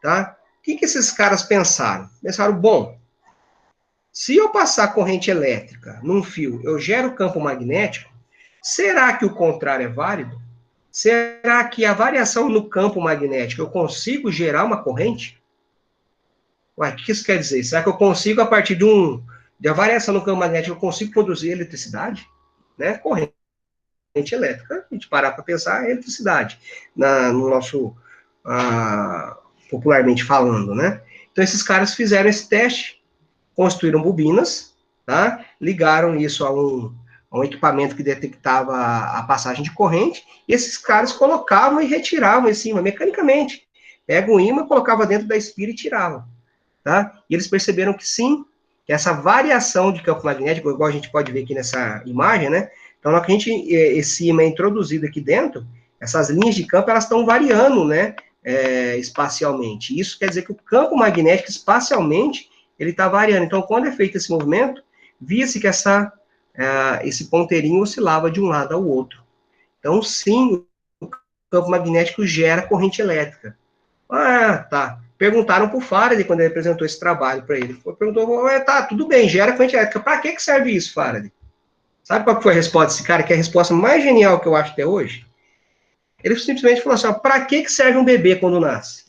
tá? que esses caras pensaram? Pensaram, bom, se eu passar corrente elétrica num fio, eu gero campo magnético, será que o contrário é válido? Será que a variação no campo magnético eu consigo gerar uma corrente? Ué, o que isso quer dizer? Será que eu consigo, a partir de uma variação no campo magnético, eu consigo produzir eletricidade? Né? Corrente elétrica, a gente parar para pensar, é eletricidade, no nosso, popularmente falando, né? Então, esses caras fizeram esse teste, construíram bobinas, tá? Ligaram isso a um equipamento que detectava a passagem de corrente, e esses caras colocavam e retiravam em cima, mecanicamente. Pega o ímã, colocava dentro da espira e tirava, tá? E eles perceberam que sim, que essa variação de campo magnético, igual a gente pode ver aqui nessa imagem, né? Então, na hora que esse ímã é introduzido aqui dentro, essas linhas de campo, elas estão variando, né? Espacialmente. Isso quer dizer que o campo magnético, espacialmente, ele está variando. Então, quando é feito esse movimento, via-se que esse ponteirinho oscilava de um lado ao outro. Então, sim, o campo magnético gera corrente elétrica. Ah, tá. Perguntaram para o Faraday, quando ele apresentou esse trabalho para ele. Perguntou, tá, tudo bem, gera corrente elétrica. Para que serve isso, Faraday? Sabe qual foi a resposta desse cara, que é a resposta mais genial que eu acho até hoje? Ele simplesmente falou assim, para que serve um bebê quando nasce?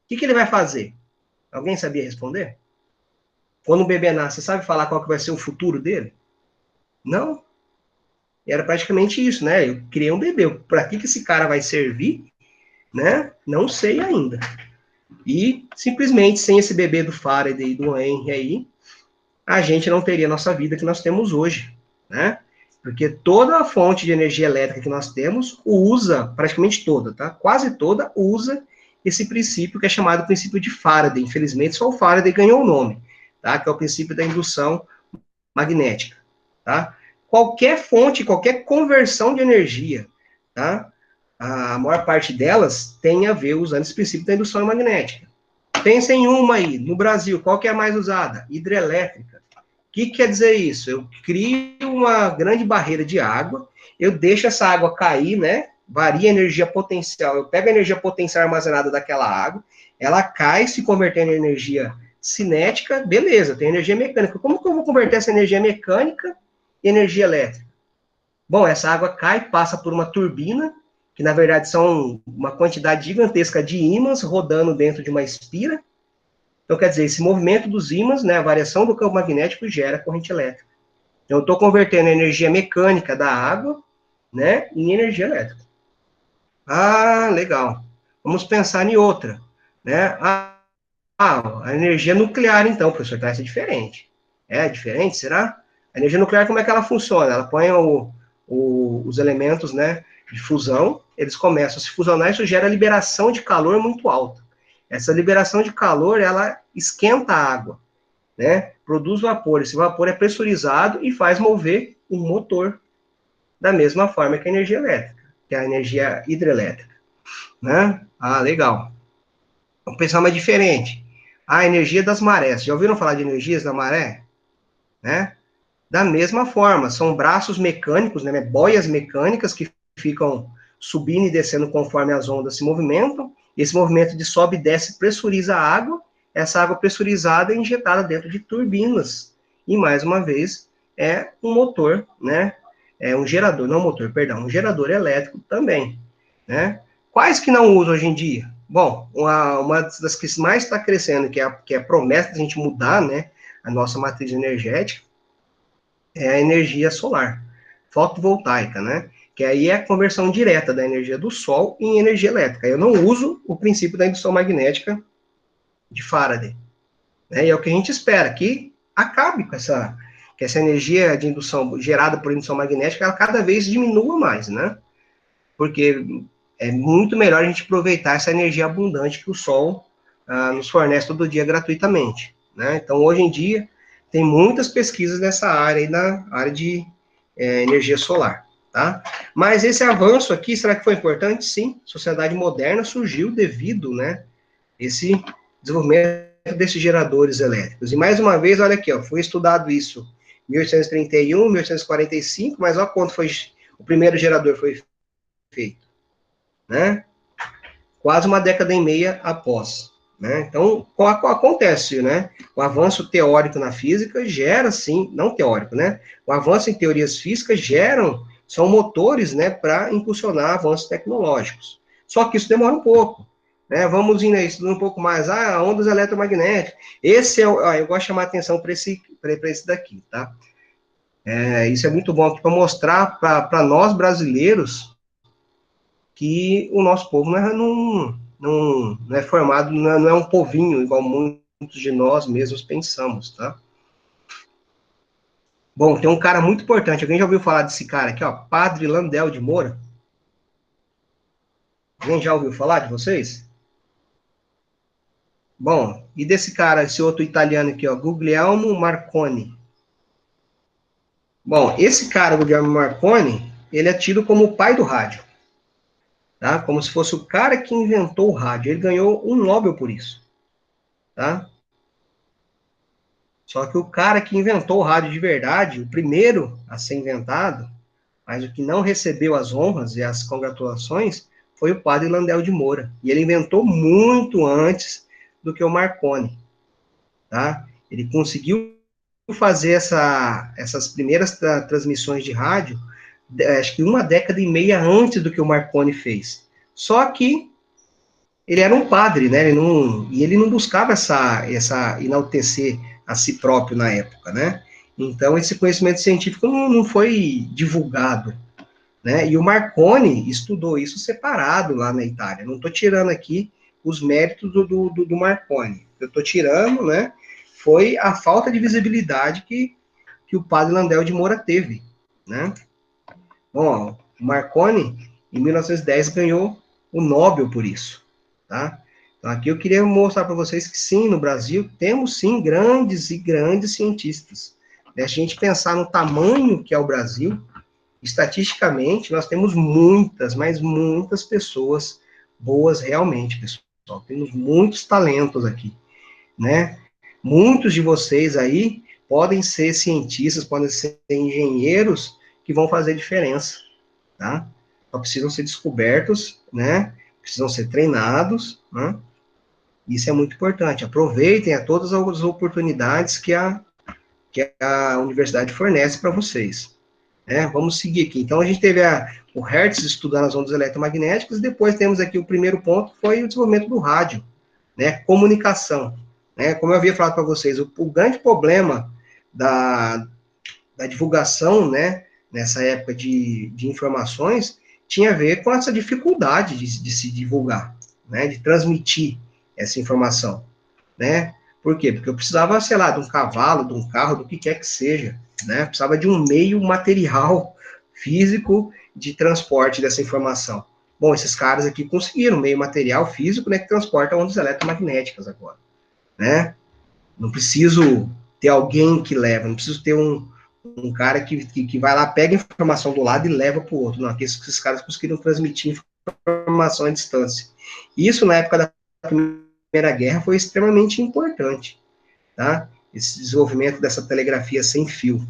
O que ele vai fazer? Alguém sabia responder? Quando um bebê nasce, você sabe falar qual que vai ser o futuro dele? Não. Era praticamente isso, né? Eu criei um bebê. Para que esse cara vai servir, né? Não sei ainda. E, simplesmente, sem esse bebê do Faraday e do Henry aí, a gente não teria a nossa vida que nós temos hoje, né? Porque toda a fonte de energia elétrica que nós temos usa, praticamente toda, tá? Quase toda usa esse princípio que é chamado princípio de Faraday. Infelizmente, só o Faraday ganhou o nome, tá? Que é o princípio da indução magnética, tá? Qualquer fonte, qualquer conversão de energia, tá? A maior parte delas tem a ver usando esse princípio da indução magnética. Pensa em uma aí, no Brasil, qual que é a mais usada? Hidrelétrica. O que quer dizer isso? Eu crio uma grande barreira de água, eu deixo essa água cair, né? Varia a energia potencial. Eu pego a energia potencial armazenada daquela água, ela cai, se convertendo em energia cinética, beleza, tem energia mecânica. Como que eu vou converter essa energia mecânica em energia elétrica? Bom, essa água cai, passa por uma turbina, que na verdade são uma quantidade gigantesca de ímãs rodando dentro de uma espira. Então, quer dizer, esse movimento dos ímãs, né, a variação do campo magnético gera corrente elétrica. Então, eu estou convertendo a energia mecânica da água, né, em energia elétrica. Ah, legal. Vamos pensar em outra, né? A energia nuclear, então, professor, tá, essa é diferente. É diferente, será? A energia nuclear, como é que ela funciona? Ela põe os elementos, né, de fusão, eles começam a se fusionar, isso gera liberação de calor muito alta. Essa liberação de calor, ela esquenta a água, né? Produz vapor. Esse vapor é pressurizado e faz mover um motor da mesma forma que a energia elétrica, que é a energia hidrelétrica, né? Ah, legal. Vamos pensar mais diferente. A energia das marés. Já ouviram falar de energias da maré? Né? Da mesma forma, são braços mecânicos, né? Boias mecânicas que ficam subindo e descendo conforme as ondas se movimentam. Esse movimento de sobe e desce pressuriza a água. Essa água pressurizada é injetada dentro de turbinas. E, mais uma vez, é um motor, né? É um gerador, não motor, perdão, um gerador elétrico também, né? Quais que não usam hoje em dia? Bom, uma das que mais está crescendo, que é a promessa de a gente mudar, né, a nossa matriz energética, é a energia solar, fotovoltaica, né? Que aí é a conversão direta da energia do sol em energia elétrica. Eu não uso o princípio da indução magnética de Faraday, né? E é o que a gente espera, que acabe com que essa energia de indução gerada por indução magnética, ela cada vez diminua mais, né? Porque é muito melhor a gente aproveitar essa energia abundante que o sol nos fornece todo dia gratuitamente, né? Então, hoje em dia, tem muitas pesquisas nessa área, aí, na área de energia solar, tá? Mas esse avanço aqui, será que foi importante? Sim, a sociedade moderna surgiu devido, né, esse desenvolvimento desses geradores elétricos. E mais uma vez, olha aqui, ó, foi estudado isso em 1831, 1845, mas olha quando foi o primeiro gerador foi feito, né? Quase uma década e meia após, né? Então, acontece, né? O avanço teórico na física gera, sim, não teórico, né? O avanço em teorias físicas são motores, né, para impulsionar avanços tecnológicos. Só que isso demora um pouco, né? Vamos indo aí, estudando um pouco mais, ondas eletromagnéticas. Esse eu gosto de chamar a atenção para esse daqui, tá? Isso é muito bom aqui para mostrar para nós brasileiros que o nosso povo não é formado, não é um povinho, igual muitos de nós mesmos pensamos, tá? Bom, tem um cara muito importante. Alguém já ouviu falar desse cara aqui, ó? Padre Landel de Moura? Alguém já ouviu falar de vocês? Bom, e desse cara, esse outro italiano aqui, ó, Guglielmo Marconi. Bom, esse cara, Guglielmo Marconi, ele é tido como o pai do rádio, tá? Como se fosse o cara que inventou o rádio. Ele ganhou um Nobel por isso, tá? Só que o cara que inventou o rádio de verdade, o primeiro a ser inventado, mas o que não recebeu as honras e as congratulações, foi o padre Landel de Moura. E ele inventou muito antes do que o Marconi, tá? Ele conseguiu fazer essas primeiras transmissões de rádio, acho que 1,5 décadas antes do que o Marconi fez. Só que ele era um padre, né? Ele não buscava essa enaltecer a si próprio na época, né? Então, esse conhecimento científico não foi divulgado, né? E o Marconi estudou isso separado lá na Itália. Não estou tirando aqui os méritos do Marconi. Eu estou tirando, né? Foi a falta de visibilidade que o padre Landel de Moura teve, né? Bom, o Marconi, em 1910, ganhou o Nobel por isso, tá? Então, aqui eu queria mostrar para vocês que, sim, no Brasil, temos, sim, grandes e grandes cientistas. Se a gente pensar no tamanho que é o Brasil, estatisticamente, nós temos muitas, mas muitas pessoas boas realmente, pessoal. Temos muitos talentos aqui, né? Muitos de vocês aí podem ser cientistas, podem ser engenheiros que vão fazer diferença, tá? Só precisam ser descobertos, né? Precisam ser treinados, né? Isso é muito importante. Aproveitem a todas as oportunidades que a universidade fornece para vocês. Vamos seguir aqui. Então, a gente teve o Hertz estudando as ondas eletromagnéticas, e depois temos aqui o primeiro ponto, foi o desenvolvimento do rádio, né? Comunicação. Né? Como eu havia falado para vocês, o grande problema da divulgação, né, nessa época de informações, tinha a ver com essa dificuldade de se divulgar, né, de transmitir essa informação, né? Por quê? Porque eu precisava, sei lá, de um cavalo, de um carro, do que quer que seja, né? Precisava de um meio material, físico, de transporte dessa informação. Bom, esses caras aqui conseguiram um meio material físico, né, que transporta ondas eletromagnéticas agora, né? Não preciso ter alguém que leva, não preciso ter um cara que vai lá, pega a informação do lado e leva para o outro. Não, esses caras conseguiram transmitir informação à distância. Isso, na época da Primeira Guerra, foi extremamente importante, tá? Esse desenvolvimento dessa telegrafia sem fio.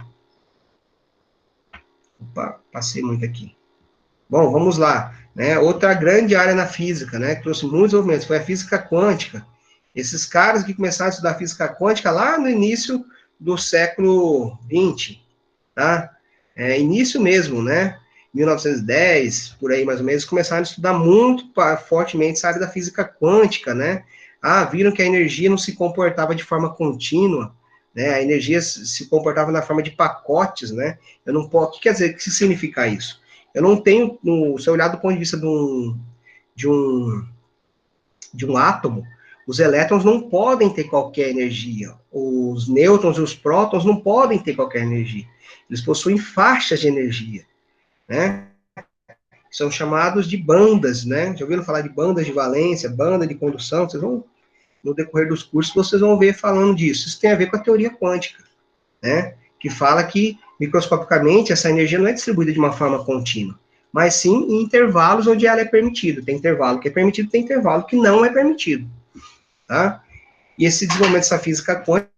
Opa, passei muito aqui. Bom, vamos lá. Né? Outra grande área na física, né, que trouxe muitos desenvolvimentos, foi a física quântica. Esses caras que começaram a estudar física quântica lá no início do século XX, tá? Início mesmo, né? 1910, por aí mais ou menos, começaram a estudar muito fortemente essa área da física quântica, né? Viram que a energia não se comportava de forma contínua, né? A energia se comportava na forma de pacotes, né? Eu não posso. O que quer dizer? O que significa isso? Eu não tenho, se eu olhar do ponto de vista de um átomo, os elétrons não podem ter qualquer energia. Os nêutrons e os prótons não podem ter qualquer energia. Eles possuem faixas de energia, né? São chamados de bandas, né? Já ouviram falar de bandas de valência, banda de condução? Vocês vão, no decorrer dos cursos, vocês vão ver falando disso. Isso tem a ver com a teoria quântica, né? Que fala que, microscopicamente, essa energia não é distribuída de uma forma contínua, mas sim em intervalos onde ela é permitida. Tem intervalo que é permitido, tem intervalo que não é permitido, tá? E esse desenvolvimento dessa física quântica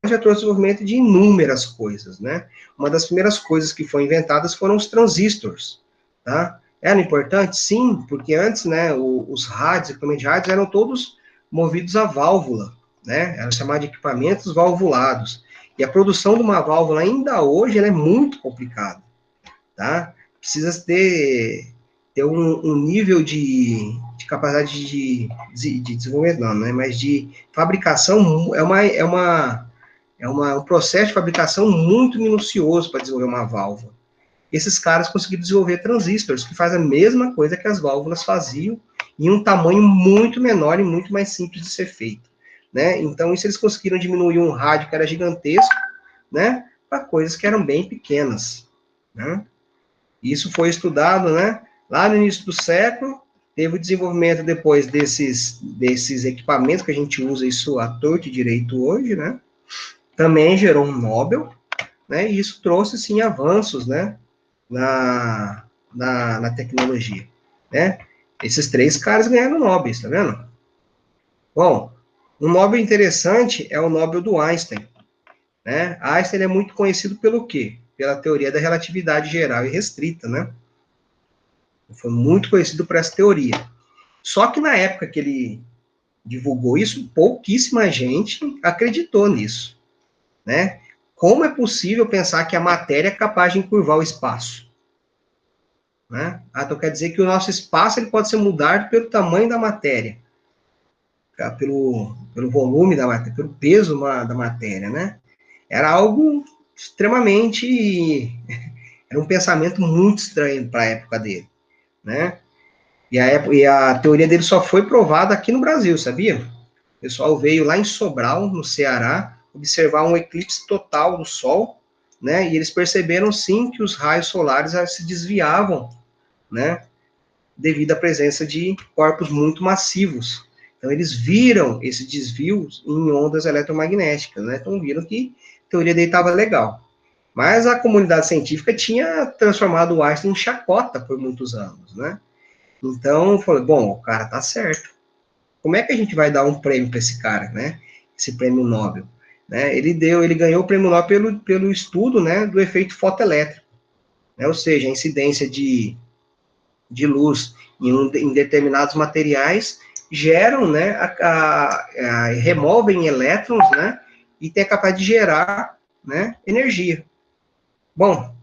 já trouxe desenvolvimento de inúmeras coisas, né? Uma das primeiras coisas que foram inventadas foram os transistores, tá? Era importante? Sim, porque antes, né, os rádios, equipamentos de rádios eram todos movidos a válvula, né? Era chamado de equipamentos valvulados. E a produção de uma válvula ainda hoje ela é muito complicada, tá? Precisa ter um nível de capacidade de desenvolvimento, não, né? Mas de fabricação, um processo de fabricação muito minucioso para desenvolver uma válvula. Esses caras conseguiram desenvolver transistores, que fazem a mesma coisa que as válvulas faziam, em um tamanho muito menor e muito mais simples de ser feito, né? Então, isso eles conseguiram diminuir um rádio que era gigantesco, né, para coisas que eram bem pequenas, né? Isso foi estudado, né, lá no início do século, teve o desenvolvimento depois desses equipamentos que a gente usa isso à torto e direito hoje, né? Também gerou um Nobel, né? E isso trouxe, sim, avanços, né, na tecnologia, né? Esses 3 caras ganharam Nobel, tá vendo? Bom, um Nobel interessante é o Nobel do Einstein, né? Einstein é muito conhecido pelo quê? Pela teoria da relatividade geral e restrita, né? Foi muito conhecido por essa teoria. Só que na época que ele divulgou isso, pouquíssima gente acreditou nisso, né? Como é possível pensar que a matéria é capaz de encurvar o espaço? Né? Então quer dizer que o nosso espaço ele pode ser mudado pelo tamanho da matéria, pelo volume da matéria, pelo peso da matéria, né? Era algo extremamente... Era um pensamento muito estranho para a época dele, né? E a teoria dele só foi provada aqui no Brasil, sabia? O pessoal veio lá em Sobral, no Ceará, observar um eclipse total do Sol, né? E eles perceberam, sim, que os raios solares se desviavam, né? Devido à presença de corpos muito massivos. Então, eles viram esse desvio em ondas eletromagnéticas, né? Então, viram que a teoria dele estava legal. Mas a comunidade científica tinha transformado o Einstein em chacota por muitos anos, né? Então, falei, bom, o cara tá certo. Como é que a gente vai dar um prêmio para esse cara, né? Esse prêmio Nobel, né? Ele ganhou o prêmio Nobel pelo estudo, né, do efeito fotoelétrico, né? Ou seja, a incidência de luz em determinados materiais geram, né, removem elétrons, né, e tem a capacidade de gerar, né, energia. Bom,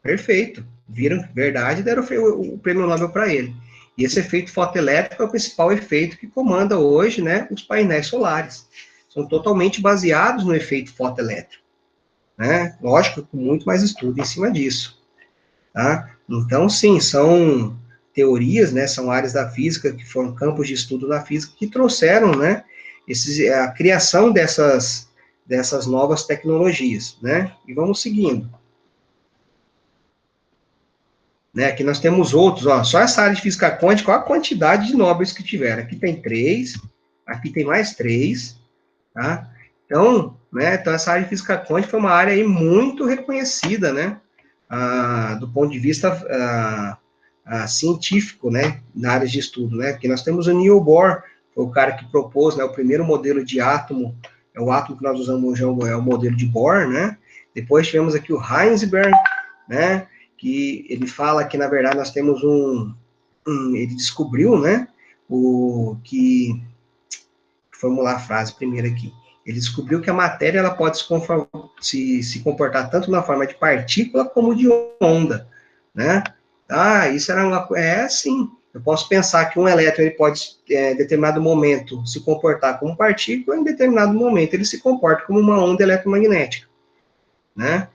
perfeito. Viram verdade, deram o prêmio Nobel para ele. E esse efeito fotoelétrico é o principal efeito que comanda hoje, né, os painéis solares. São totalmente baseados no efeito fotoelétrico, né? Lógico, com muito mais estudo em cima disso, tá? Então, sim, são teorias, né, são áreas da física, que foram campos de estudo da física, que trouxeram, né, a criação dessas novas tecnologias, né? E vamos seguindo. Né, aqui nós temos outros, ó, só essa área de física quântica, olha a quantidade de Nobels que tiveram. Aqui tem 3, aqui tem mais 3, tá? Então, né, então essa área de física quântica foi uma área aí muito reconhecida, né, do ponto de vista científico, né, na área de estudo, né, porque nós temos o Niels Bohr, foi o cara que propôs, né, o primeiro modelo de átomo, é o átomo que nós usamos hoje, é o modelo de Bohr, né, depois tivemos aqui o Heisenberg, né, que ele fala que, na verdade, nós temos ele descobriu, né, formular a frase primeiro aqui, ele descobriu que a matéria, ela pode se comportar tanto na forma de partícula como de onda, né, isso era sim, eu posso pensar que um elétron, ele pode, em determinado momento, se comportar como partícula, em determinado momento ele se comporta como uma onda eletromagnética, né.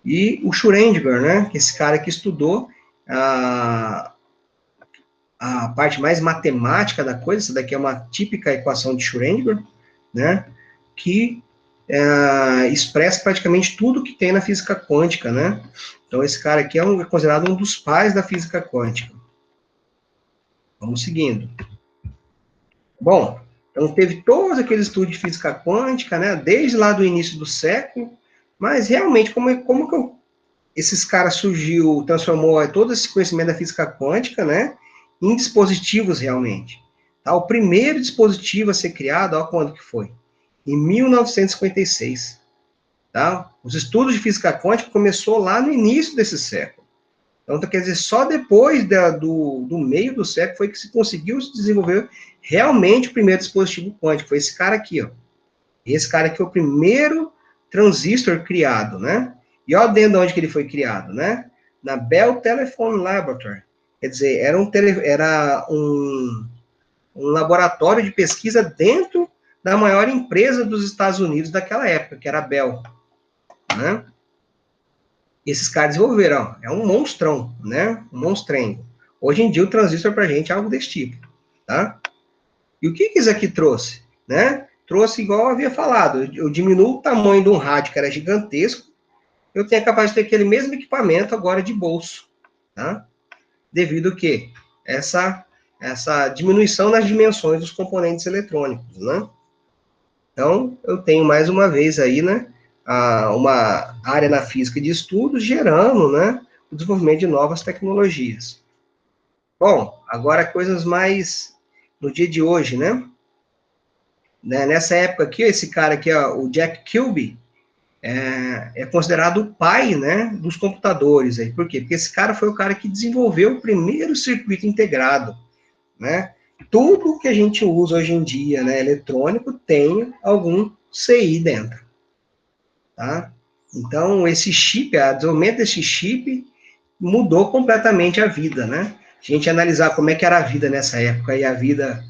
E o Schrödinger, né, que esse cara que estudou a parte mais matemática da coisa, essa daqui é uma típica equação de Schrödinger, né, que expressa praticamente tudo que tem na física quântica, né. Então, esse cara aqui é considerado um dos pais da física quântica. Vamos seguindo. Bom, então teve todos aqueles estudos de física quântica, né, desde lá do início do século, mas realmente, como que esses caras transformou todo esse conhecimento da física quântica, né, em dispositivos realmente. Tá? O primeiro dispositivo a ser criado, ó, quando que foi? Em 1956. Tá? Os estudos de física quântica começou lá no início desse século. Então, quer dizer, só depois do meio do século foi que se conseguiu desenvolver realmente o primeiro dispositivo quântico. Foi esse cara aqui, ó. Esse cara aqui foi o primeiro transistor criado, né? E olha dentro de onde que ele foi criado, né? Na Bell Telephone Laboratory. Quer dizer, era um laboratório de pesquisa dentro da maior empresa dos Estados Unidos daquela época, que era a Bell, né? Esses caras desenvolveram, ó, é um monstrão, né? Um monstrengo. Hoje em dia o transistor pra gente é algo desse tipo, tá? E o que isso aqui trouxe, né? Trouxe, igual eu havia falado, eu diminuo o tamanho de um rádio que era gigantesco, eu tenho a capacidade de ter aquele mesmo equipamento agora de bolso, tá? Devido a quê? Essa diminuição nas dimensões dos componentes eletrônicos, né? Então, eu tenho mais uma vez aí, né, uma área na física de estudos gerando, né, o desenvolvimento de novas tecnologias. Bom, agora coisas mais no dia de hoje, né? Nessa época aqui, esse cara aqui, ó, o Jack Kilby, é considerado o pai, né, dos computadores. Aí. Por quê? Porque esse cara foi o cara que desenvolveu o primeiro circuito integrado, né? Tudo que a gente usa hoje em dia, né, eletrônico, tem algum CI dentro, tá? Então, esse chip, o desenvolvimento desse chip mudou completamente a vida, né? Se a gente analisar como é que era a vida nessa época, e a vida,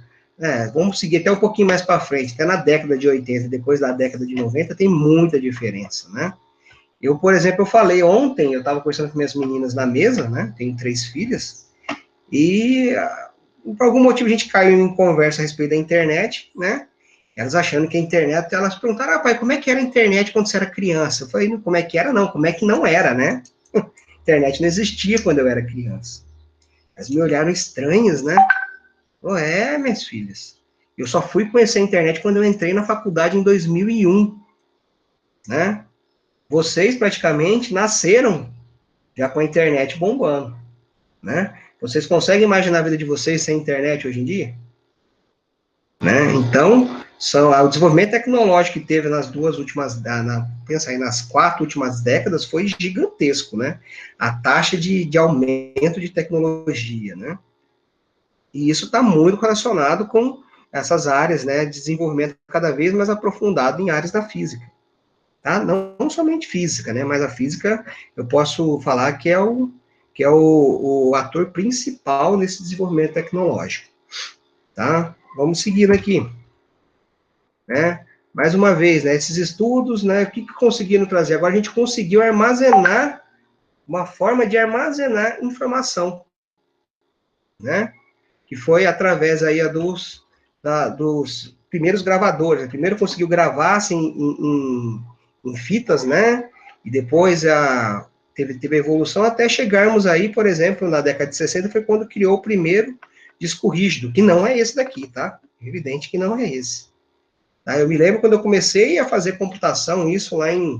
vamos seguir até um pouquinho mais para frente, até na década de 80, depois da década de 90, tem muita diferença, né? Eu, por exemplo, eu falei ontem, eu estava conversando com minhas meninas na mesa, né? Tenho 3 filhas, e por algum motivo a gente caiu em conversa a respeito da internet, né? Elas achando que a internet, elas perguntaram, pai, como é que era a internet quando você era criança? Eu falei, não, como é que era? Não, como é que não era, né? A internet não existia quando eu era criança. Elas me olharam estranhas, né? Minhas filhas. Eu só fui conhecer a internet quando eu entrei na faculdade em 2001, né? Vocês praticamente nasceram já com a internet bombando, né? Vocês conseguem imaginar a vida de vocês sem internet hoje em dia? Né? Então, o desenvolvimento tecnológico que teve nas duas últimas, pensa aí, nas 4 últimas décadas foi gigantesco, né? A taxa de aumento de tecnologia, né? E isso está muito relacionado com essas áreas, né, de desenvolvimento cada vez mais aprofundado em áreas da física, tá? Não somente física, né, mas a física, eu posso falar que é o ator principal nesse desenvolvimento tecnológico, tá? Vamos seguindo aqui, né? Mais uma vez, né, esses estudos, né, o que conseguiram trazer? Agora a gente conseguiu armazenar, uma forma de armazenar informação, né? Que foi através aí dos primeiros gravadores. Primeiro conseguiu gravar assim, em fitas, né? E depois teve evolução até chegarmos aí, por exemplo, na década de 60, foi quando criou o primeiro disco rígido, que não é esse daqui, tá? É evidente que não é esse. Tá? Eu me lembro quando eu comecei a fazer computação, isso lá em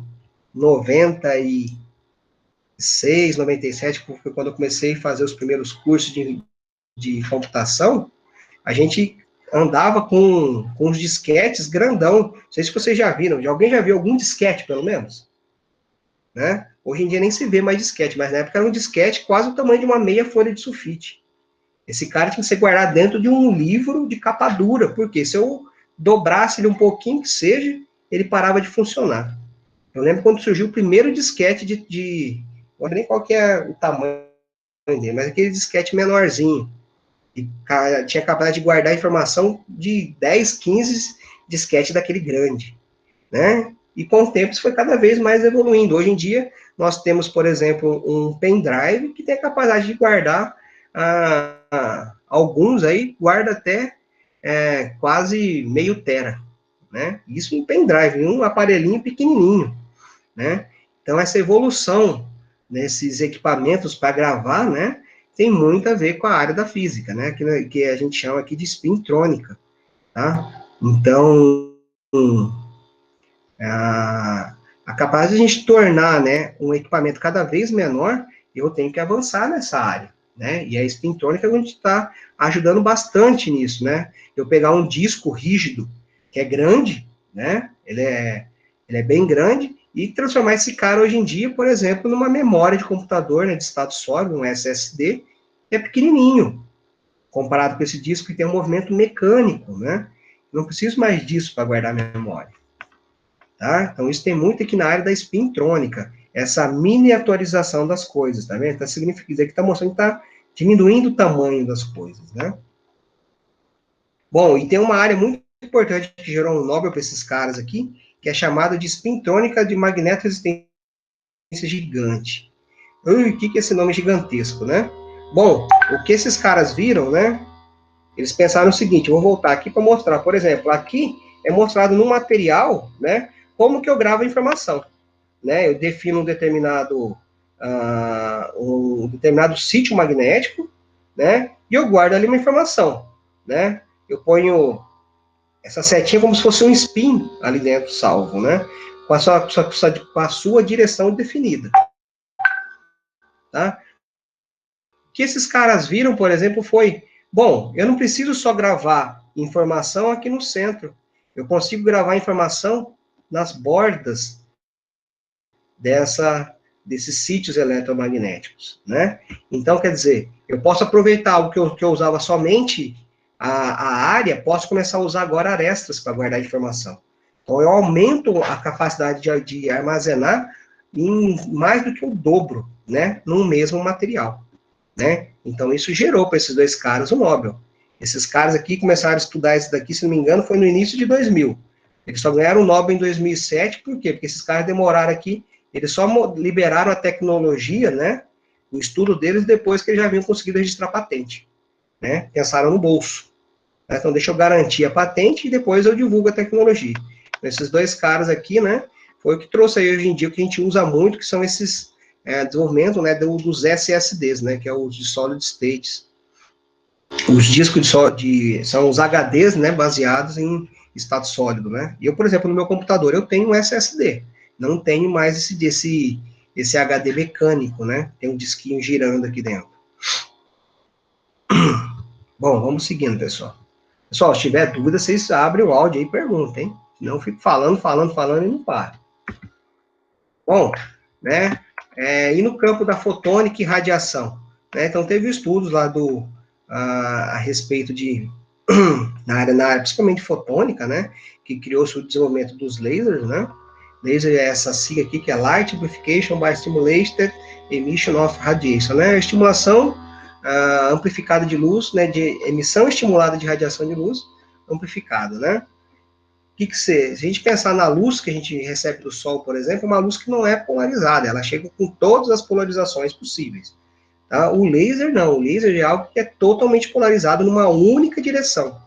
96, 97, foi quando eu comecei a fazer os primeiros cursos de computação, a gente andava com uns disquetes grandão. Não sei se vocês já viram. Alguém já viu algum disquete, pelo menos? Né? Hoje em dia nem se vê mais disquete, mas na época era um disquete quase o tamanho de uma meia folha de sulfite. Esse cara tinha que ser guardado dentro de um livro de capa dura, porque se eu dobrasse ele um pouquinho que seja, ele parava de funcionar. Eu lembro quando surgiu o primeiro disquete não sei nem qual que é o tamanho dele, mas aquele disquete menorzinho. E tinha capacidade de guardar informação de 10, 15 disquetes daquele grande, né? E com o tempo isso foi cada vez mais evoluindo. Hoje em dia, nós temos, por exemplo, um pendrive que tem a capacidade de guardar, alguns aí, guarda até quase meio tera, né? Isso em pendrive, em um aparelhinho pequenininho, né? Então, essa evolução nesses equipamentos para gravar, né? Tem muito a ver com a área da física, né? Que a gente chama aqui de spintrônica, tá? Então, a capacidade de a gente tornar, né, um equipamento cada vez menor, eu tenho que avançar nessa área, né? E a spintrônica a gente está ajudando bastante nisso, né? Eu pegar um disco rígido, que é grande, né? Ele é bem grande, e transformar esse cara hoje em dia, por exemplo, numa memória de computador, né, de estado sólido, um SSD, que é pequenininho, comparado com esse disco que tem um movimento mecânico, né? Não preciso mais disso para guardar memória. Tá? Então, isso tem muito aqui na área da espintrônica, essa miniaturização das coisas, tá vendo? Tá significando que está mostrando que está diminuindo o tamanho das coisas, né? Bom, e tem uma área muito importante que gerou um Nobel para esses caras aqui, que é chamada de espintrônica de magnetoresistência gigante. Ui, o que é esse nome gigantesco, né? Bom, o que esses caras viram, né? Eles pensaram o seguinte, eu vou voltar aqui para mostrar, por exemplo, aqui é mostrado no material, né, como que eu gravo a informação, né? Eu defino um determinado sítio magnético, né? E eu guardo ali uma informação, né? Eu ponho essa setinha como se fosse um spin ali dentro salvo, né? Com a sua direção definida, tá? O que esses caras viram, por exemplo, foi, bom, eu não preciso só gravar informação aqui no centro, eu consigo gravar informação nas bordas desses sítios eletromagnéticos, né? Então, quer dizer, eu posso aproveitar algo que eu usava somente a área, posso começar a usar agora arestas para guardar informação. Então, eu aumento a capacidade de armazenar em mais do que o dobro, né, num mesmo material, né? Então, isso gerou para esses dois caras o Nobel. Esses caras aqui começaram a estudar isso daqui, se não me engano, foi no início de 2000. Eles só ganharam o Nobel em 2007, por quê? Porque esses caras demoraram aqui, eles só liberaram a tecnologia, né, o estudo deles, depois que eles já haviam conseguido registrar patente, né? Pensaram no bolso. Né? Então, deixa eu garantir a patente e depois eu divulgo a tecnologia. Então, esses dois caras aqui, né, foi o que trouxe aí hoje em dia, o que a gente usa muito, que são esses desenvolvimento, né, dos SSDs, né, que é os de solid states. Os discos são os HDs, né, baseados em estado sólido, né. E eu, por exemplo, no meu computador, eu tenho um SSD, não tenho mais esse HD mecânico, né, tem um disquinho girando aqui dentro. Bom, vamos seguindo, pessoal. Pessoal, se tiver dúvida, vocês abrem o áudio aí e perguntem, hein? Senão eu fico falando e não paro. Bom, né, e no campo da fotônica e radiação, né, então teve estudos lá a respeito na área principalmente fotônica, né, que criou-se o desenvolvimento dos lasers, né, laser é essa sigla aqui, que é Light Amplification by Stimulated Emission of Radiation, né, estimulação amplificada de luz, né, de emissão estimulada de radiação de luz amplificada, né. Se a gente pensar na luz que a gente recebe do Sol, por exemplo, é uma luz que não é polarizada, ela chega com todas as polarizações possíveis. Tá? O laser não, o laser é algo que é totalmente polarizado numa única direção.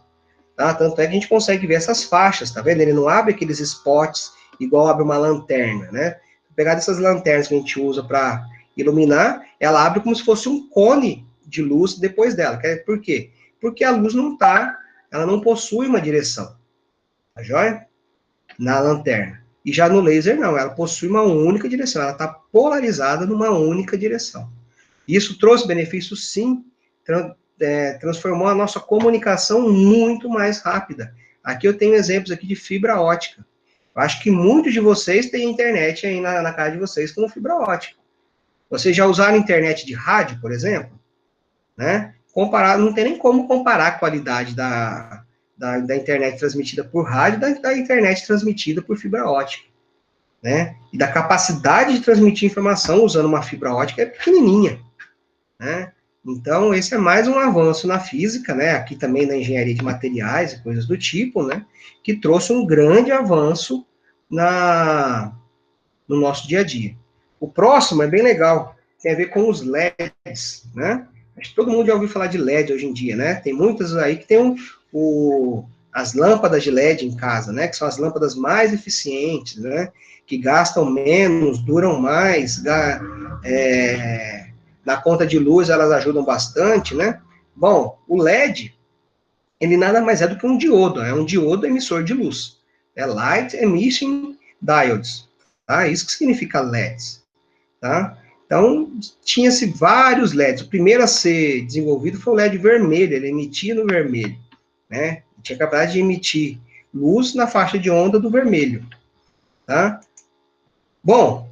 Tá? Tanto é que a gente consegue ver essas faixas, tá vendo? Ele não abre aqueles spots igual abre uma lanterna, né? Pegar essas lanternas que a gente usa para iluminar, ela abre como se fosse um cone de luz depois dela. Por quê? Porque a luz ela não possui uma direção. Tá joia? Na lanterna. E já no laser, não, ela possui uma única direção, ela está polarizada numa única direção. Isso trouxe benefícios, sim, transformou a nossa comunicação muito mais rápida. Aqui eu tenho exemplos aqui de fibra ótica. Eu acho que muitos de vocês têm internet aí na casa de vocês com fibra ótica. Vocês já usaram internet de rádio, por exemplo? Né? Não tem nem como comparar a qualidade da internet transmitida por rádio da internet transmitida por fibra ótica, né? E da capacidade de transmitir informação usando uma fibra ótica é pequenininha, né? Então, esse é mais um avanço na física, né? Aqui também na engenharia de materiais e coisas do tipo, né? Que trouxe um grande avanço no nosso dia a dia. O próximo é bem legal, tem a ver com os LEDs, né? Acho que todo mundo já ouviu falar de LED hoje em dia, né? Tem muitas aí que tem as lâmpadas de LED em casa, né? Que são as lâmpadas mais eficientes, né? Que gastam menos, duram mais, na conta de luz elas ajudam bastante, né? Bom, o LED, ele nada mais é do que um diodo, é um diodo emissor de luz. É Light Emission Diodes, tá? Isso que significa LEDs, tá? Então, tinha-se vários LEDs. O primeiro a ser desenvolvido foi o LED vermelho, ele emitia no vermelho, né? Tinha capacidade de emitir luz na faixa de onda do vermelho, tá? Bom,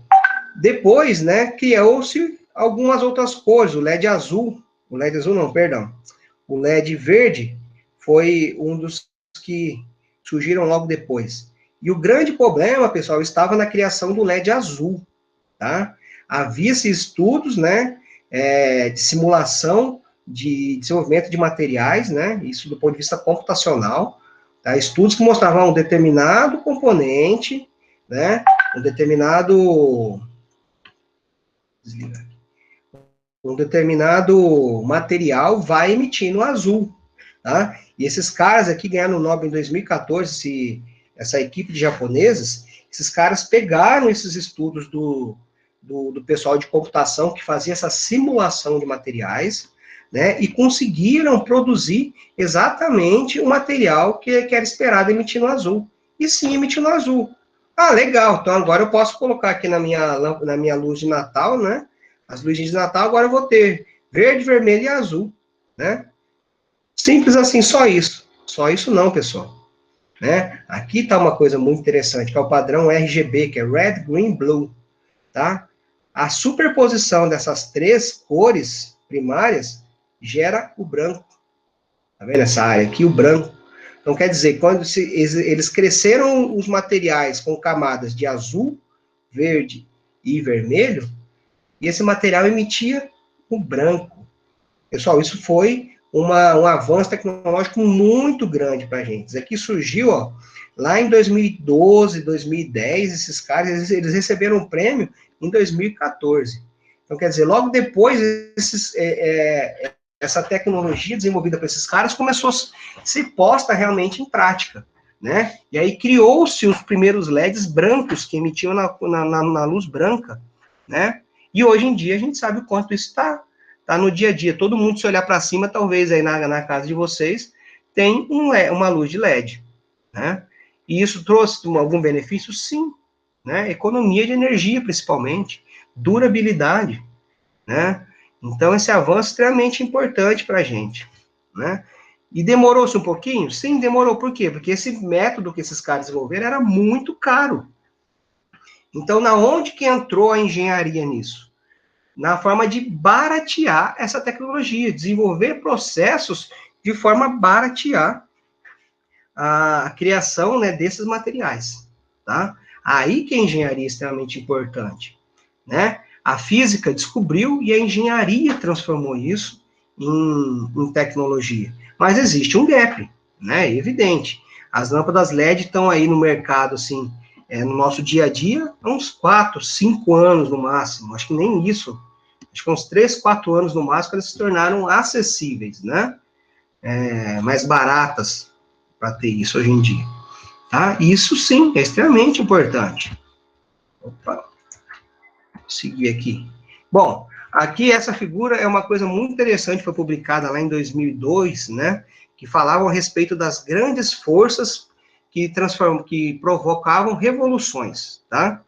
depois, né, criou-se algumas outras cores, o LED azul não, perdão, o LED verde foi um dos que surgiram logo depois. E o grande problema, pessoal, estava na criação do LED azul, tá? Havia-se estudos, né, de simulação de desenvolvimento de materiais, né, isso do ponto de vista computacional, tá? Estudos que mostravam um determinado componente, né, um determinado material vai emitindo azul, tá? E esses caras aqui ganharam o Nobel em 2014, essa equipe de japoneses, esses caras pegaram esses estudos do pessoal de computação que fazia essa simulação de materiais, né, e conseguiram produzir exatamente o material que era esperado emitindo azul. E sim, emitindo azul. Ah, legal, então agora eu posso colocar aqui na minha luz de Natal, né, as luzinhas de Natal, agora eu vou ter verde, vermelho e azul, né? Simples assim, só isso. Só isso não, pessoal. Né? Aqui está uma coisa muito interessante, que é o padrão RGB, que é Red, Green, Blue, tá? A superposição dessas três cores primárias gera o branco. Tá vendo essa área aqui, o branco? Então, quer dizer, quando eles cresceram os materiais com camadas de azul, verde e vermelho, e esse material emitia o branco. Pessoal, isso foi um avanço tecnológico muito grande para a gente. Isso aqui surgiu, ó, lá em 2012, 2010, esses caras, eles receberam um prêmio em 2014. Então, quer dizer, logo depois, essa tecnologia desenvolvida por esses caras começou a ser posta realmente em prática, né? E aí criou-se os primeiros LEDs brancos que emitiam na luz branca, né? E hoje em dia a gente sabe o quanto isso está no dia a dia. Todo mundo, se olhar para cima, talvez aí na casa de vocês, tem uma luz de LED, né? E isso trouxe algum benefício? Sim, né? Economia de energia, principalmente, durabilidade, né? Então, esse avanço é extremamente importante para a gente, né? E demorou-se um pouquinho? Sim, demorou. Por quê? Porque esse método que esses caras desenvolveram era muito caro. Então, na onde que entrou a engenharia nisso? Na forma de baratear essa tecnologia, desenvolver processos de forma a baratear a criação, né, desses materiais, tá? Aí que a engenharia é extremamente importante, né? A física descobriu e a engenharia transformou isso em tecnologia. Mas existe um gap, né? É evidente. As lâmpadas LED estão aí no mercado, assim, no nosso dia a dia, há uns 4, 5 anos no máximo. Acho que nem isso. Acho que uns 3, 4 anos no máximo, elas se tornaram acessíveis, né? Mais baratas para ter isso hoje em dia. Tá? Isso sim, é extremamente importante. Opa, vou seguir aqui. Bom, aqui essa figura é uma coisa muito interessante, foi publicada lá em 2002, né? Que falavam a respeito das grandes forças que provocavam revoluções, tá?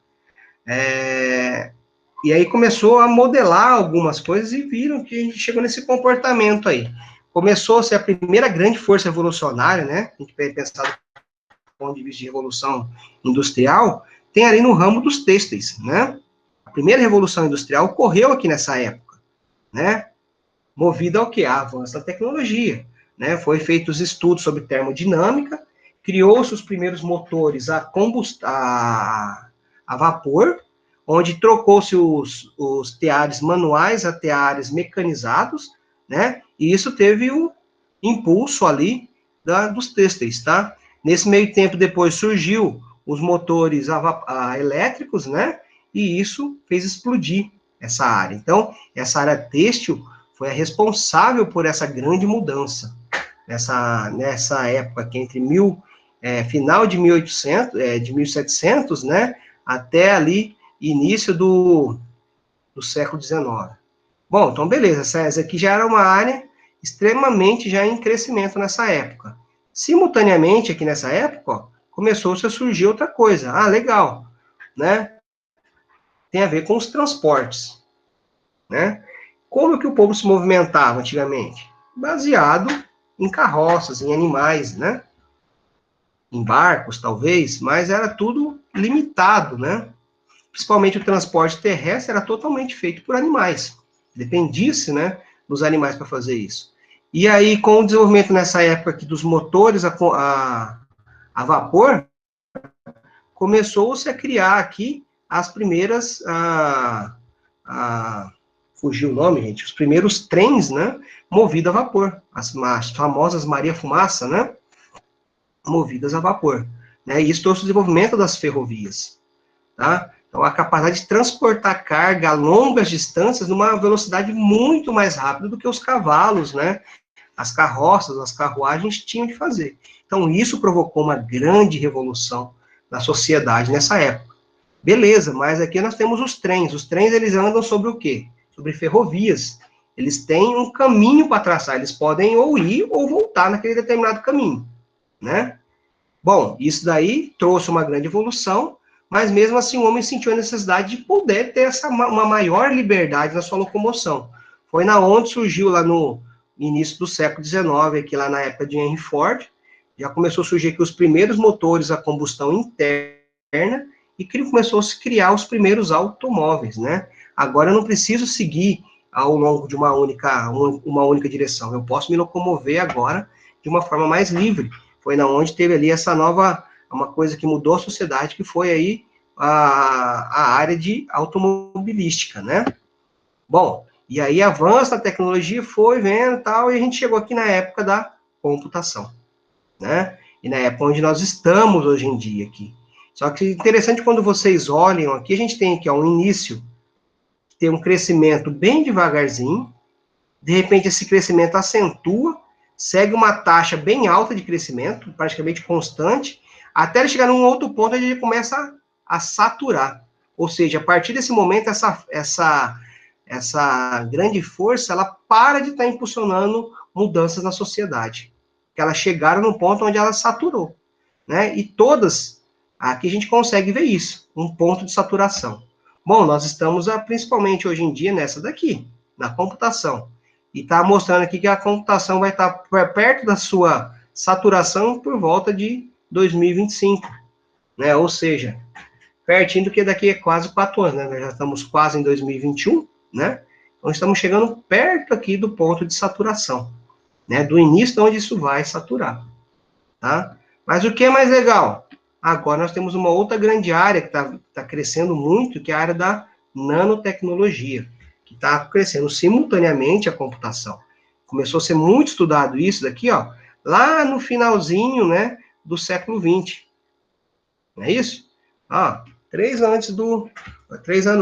E aí começou a modelar algumas coisas e viram que a gente chegou nesse comportamento aí. Começou a ser a primeira grande força revolucionária, né? A gente pensar do ponto de vista de revolução industrial, tem ali no ramo dos têxteis, né? A primeira revolução industrial ocorreu aqui nessa época, né? Movida ao quê? A avanço da tecnologia, né? Foi feitos estudos sobre termodinâmica, criou-se os primeiros motores a vapor, onde trocou-se os teares manuais a teares mecanizados, né? E isso teve um impulso ali dos têxteis, tá? Nesse meio tempo, depois surgiu os motores elétricos, né? E isso fez explodir essa área. Então, essa área têxtil foi a responsável por essa grande mudança nessa época, que entre final de 1700, né? Até ali, início do século XIX. Bom, então beleza, essa aqui já era uma área extremamente já em crescimento nessa época. Simultaneamente, aqui nessa época, ó, começou-se a surgir outra coisa. Ah, legal, né? Tem a ver com os transportes, né? Como que o povo se movimentava antigamente? Baseado em carroças, em animais, né? Em barcos, talvez, mas era tudo limitado, né? principalmente o transporte terrestre, era totalmente feito por animais. Dependia-se, né, dos animais para fazer isso. E aí, com o desenvolvimento nessa época aqui dos motores a vapor, começou-se a criar aqui as primeiras, fugiu o nome, gente, os primeiros trens, né, movidos a vapor, as famosas Maria Fumaça, né, movidas a vapor, né, e isso trouxe o desenvolvimento das ferrovias, tá? Então, a capacidade de transportar carga a longas distâncias numa velocidade muito mais rápida do que os cavalos, né, as carroças, as carruagens tinham de fazer. Então, isso provocou uma grande revolução na sociedade nessa época. Beleza, mas aqui nós temos os trens. Os trens, eles andam sobre o quê? Sobre ferrovias. Eles têm um caminho para traçar. Eles podem ou ir ou voltar naquele determinado caminho, né? Bom, isso daí trouxe uma grande evolução, mas mesmo assim o homem sentiu a necessidade de poder ter uma maior liberdade na sua locomoção. Foi na onde surgiu lá no início do século XIX, aqui lá na época de Henry Ford, já começou a surgir aqui os primeiros motores a combustão interna e começou a se criar os primeiros automóveis, né? Agora eu não preciso seguir ao longo de uma única direção, eu posso me locomover agora de uma forma mais livre. Foi na onde teve ali essa nova, uma coisa que mudou a sociedade, que foi aí a área de automobilística, né? Bom, e aí avança a tecnologia, foi vendo tal, e a gente chegou aqui na época da computação, né? E na época onde nós estamos hoje em dia aqui. Só que interessante quando vocês olham aqui, a gente tem aqui ó, um início, tem um crescimento bem devagarzinho, de repente esse crescimento acentua, segue uma taxa bem alta de crescimento, praticamente constante, até ele chegar num outro ponto onde ele começa a saturar. Ou seja, a partir desse momento, essa grande força, ela para de estar impulsionando mudanças na sociedade. Que elas chegaram num ponto onde ela saturou, né? E todas, aqui a gente consegue ver isso, um ponto de saturação. Bom, nós estamos principalmente hoje em dia nessa daqui, na computação. E está mostrando aqui que a computação vai estar perto da sua saturação por volta de 2025, né? Ou seja, pertinho do que daqui a quase 4 anos, né? Nós já estamos quase em 2021, né? Então, estamos chegando perto aqui do ponto de saturação, né? Do início de onde isso vai saturar, tá? Mas o que é mais legal? Agora nós temos uma outra grande área que está crescendo muito, que é a área da nanotecnologia, que está crescendo simultaneamente a computação. Começou a ser muito estudado isso daqui, ó, lá no finalzinho, né, do século XX. Não é isso? Ah, 3 anos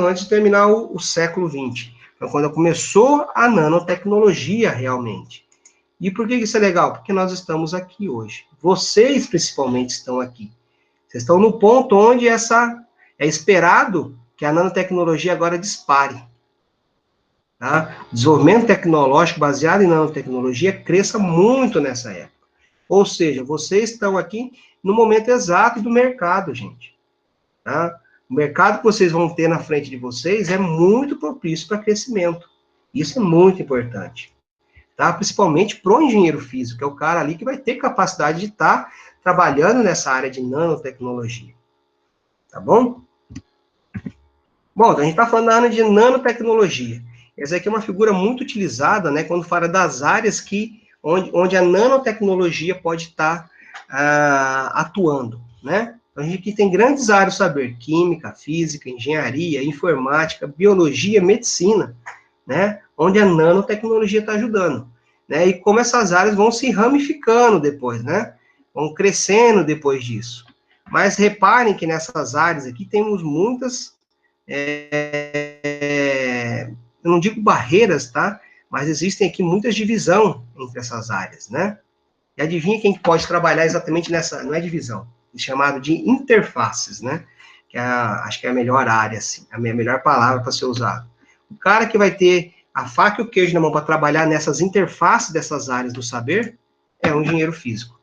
antes de terminar o século XX. Então, quando começou a nanotecnologia realmente. E por que isso é legal? Porque nós estamos aqui hoje. Vocês, principalmente, estão aqui. Vocês estão no ponto onde é esperado que a nanotecnologia agora dispare. Tá? O desenvolvimento tecnológico baseado em nanotecnologia cresça muito nessa época. Ou seja, vocês estão aqui no momento exato do mercado, gente. Tá? O mercado que vocês vão ter na frente de vocês é muito propício para crescimento. Isso é muito importante. Tá? Principalmente para o engenheiro físico, que é o cara ali que vai ter capacidade de estar trabalhando nessa área de nanotecnologia. Tá bom? Bom, então a gente está falando da área de nanotecnologia. Essa aqui é uma figura muito utilizada, né, quando fala das áreas onde a nanotecnologia pode estar atuando, né? Então, a gente aqui tem grandes áreas do saber, química, física, engenharia, informática, biologia, medicina, né? Onde a nanotecnologia está ajudando, né? E como essas áreas vão se ramificando depois, né? Vão crescendo depois disso. Mas reparem que nessas áreas aqui temos muitas, eu não digo barreiras, tá? Mas existem aqui muitas divisões entre essas áreas, né? E adivinha quem pode trabalhar exatamente nessa, não é divisão, é chamado de interfaces, né? Que acho que é a melhor área, assim, a melhor palavra para ser usada. O cara que vai ter a faca e o queijo na mão para trabalhar nessas interfaces dessas áreas do saber é um engenheiro físico,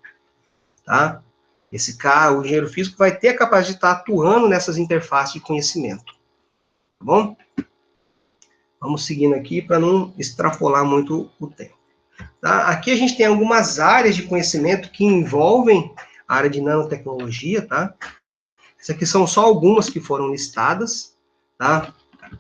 tá? Esse cara, o engenheiro físico, vai ter a capacidade de estar atuando nessas interfaces de conhecimento, tá bom? Vamos seguindo aqui para não extrapolar muito o tempo. Tá? Aqui a gente tem algumas áreas de conhecimento que envolvem a área de nanotecnologia, tá? Essas aqui são só algumas que foram listadas, tá?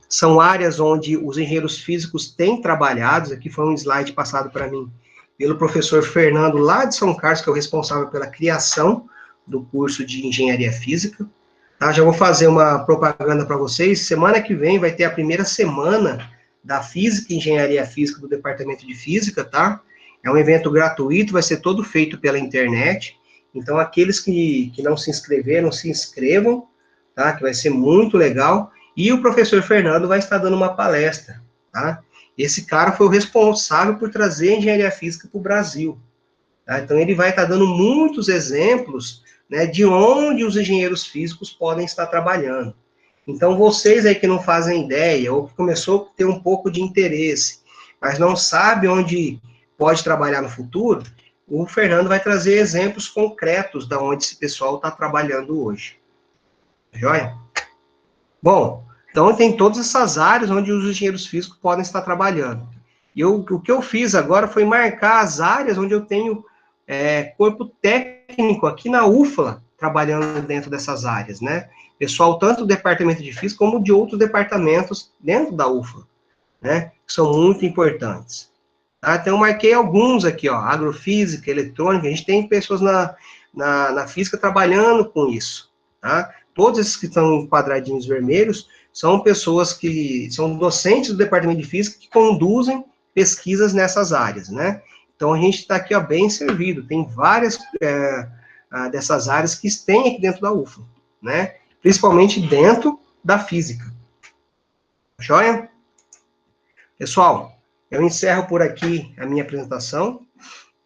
São áreas onde os engenheiros físicos têm trabalhado. Aqui foi um slide passado para mim pelo professor Fernando, lá de São Carlos, que é o responsável pela criação do curso de Engenharia Física. Tá? Já vou fazer uma propaganda para vocês. Semana que vem vai ter a primeira semana da Física e Engenharia Física do Departamento de Física, tá? É um evento gratuito, vai ser todo feito pela internet. Então, aqueles que não se inscreveram, se inscrevam, tá? Que vai ser muito legal. E o professor Fernando vai estar dando uma palestra, tá? Esse cara foi o responsável por trazer a engenharia física para o Brasil, tá? Então, ele vai estar dando muitos exemplos, né, de onde os engenheiros físicos podem estar trabalhando. Então, vocês aí que não fazem ideia, ou que começou a ter um pouco de interesse, mas não sabe onde pode trabalhar no futuro, o Fernando vai trazer exemplos concretos de onde esse pessoal está trabalhando hoje. Joia? Bom, então tem todas essas áreas onde os engenheiros físicos podem estar trabalhando. E o que eu fiz agora foi marcar as áreas onde eu tenho corpo técnico aqui na UFLA, trabalhando dentro dessas áreas, né? Pessoal tanto do departamento de física como de outros departamentos dentro da UFLA, né? Que são muito importantes. Tá? Então, eu marquei alguns aqui, ó, agrofísica, eletrônica, a gente tem pessoas na física trabalhando com isso, tá? Todos esses que estão em quadradinhos vermelhos são pessoas que são docentes do departamento de física que conduzem pesquisas nessas áreas, né? Então, a gente está aqui, ó, bem servido, tem várias dessas áreas que têm aqui dentro da UFLA, né? Principalmente dentro da física. Joia? Pessoal, eu encerro por aqui a minha apresentação,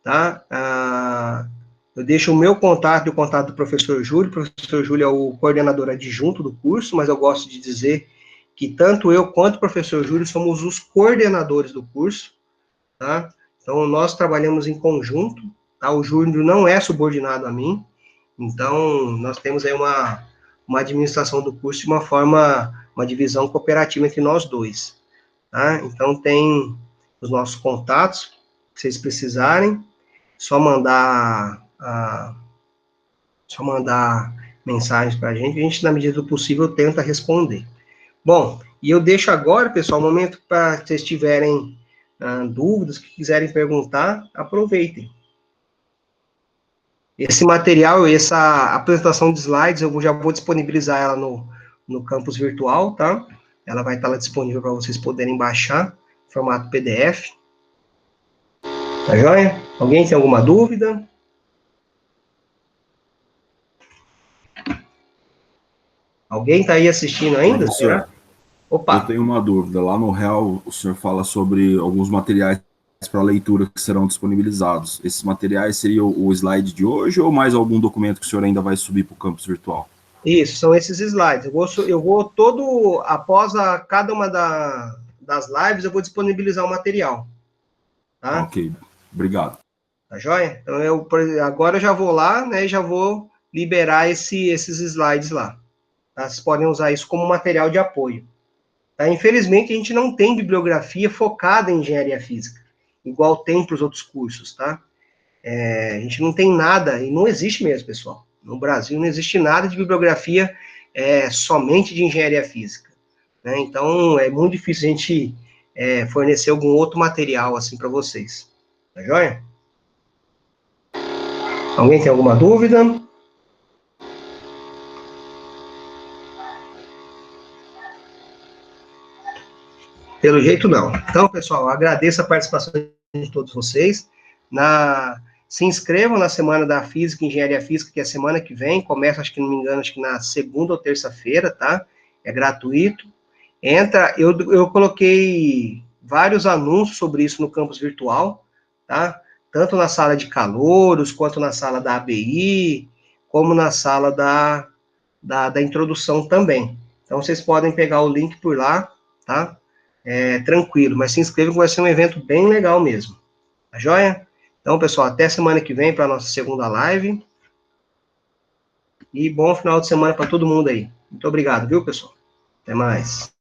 tá? Eu deixo o meu contato e o contato do professor Júlio. O professor Júlio é o coordenador adjunto do curso, mas eu gosto de dizer que tanto eu quanto o professor Júlio somos os coordenadores do curso, tá? Então, nós trabalhamos em conjunto, tá? O Júlio não é subordinado a mim, então, nós temos aí uma administração do curso de uma divisão cooperativa entre nós dois, tá? Então, tem os nossos contatos, se vocês precisarem, só mandar mensagens para a gente, na medida do possível, tenta responder. Bom, e eu deixo agora, pessoal, um momento para vocês tiverem dúvidas, que quiserem perguntar, aproveitem. Esse material, essa apresentação de slides, eu já vou disponibilizar ela no campus virtual, tá? Ela vai estar lá disponível para vocês poderem baixar, formato PDF. Tá joia? Alguém tem alguma dúvida? Alguém está aí assistindo ainda? Professor, Opa! eu tenho uma dúvida. Lá no Real, o senhor fala sobre alguns materiais para leitura que serão disponibilizados. Esses materiais seriam o slide de hoje ou mais algum documento que o senhor ainda vai subir para o campus virtual? Isso, são esses slides. Eu vou após cada uma das lives, eu vou disponibilizar o material. Tá? Ok, obrigado. Tá joia? Então, agora eu já vou lá, né, e já vou liberar esses slides lá. Tá? Vocês podem usar isso como material de apoio. Tá? Infelizmente, a gente não tem bibliografia focada em engenharia física, igual tem para os outros cursos, tá? A gente não tem nada, e não existe mesmo, pessoal. No Brasil não existe nada de bibliografia somente de engenharia física, né? Então, é muito difícil a gente fornecer algum outro material, assim, para vocês. Tá joia? Alguém tem alguma dúvida? Pelo jeito, não. Então, pessoal, agradeço a participação de todos vocês. Se inscrevam na Semana da Física e Engenharia Física, que é a semana que vem, começa, acho que não me engano, acho que na segunda ou terça-feira, tá? É gratuito. Entra, eu coloquei vários anúncios sobre isso no campus virtual, tá? Tanto na sala de calouros, quanto na sala da ABI, como na sala da introdução também. Então, vocês podem pegar o link por lá, tá? Tranquilo, mas se inscrevam que vai ser um evento bem legal mesmo. Tá joia? Então, pessoal, até semana que vem para a nossa segunda live. E bom final de semana para todo mundo aí. Muito obrigado, viu, pessoal? Até mais.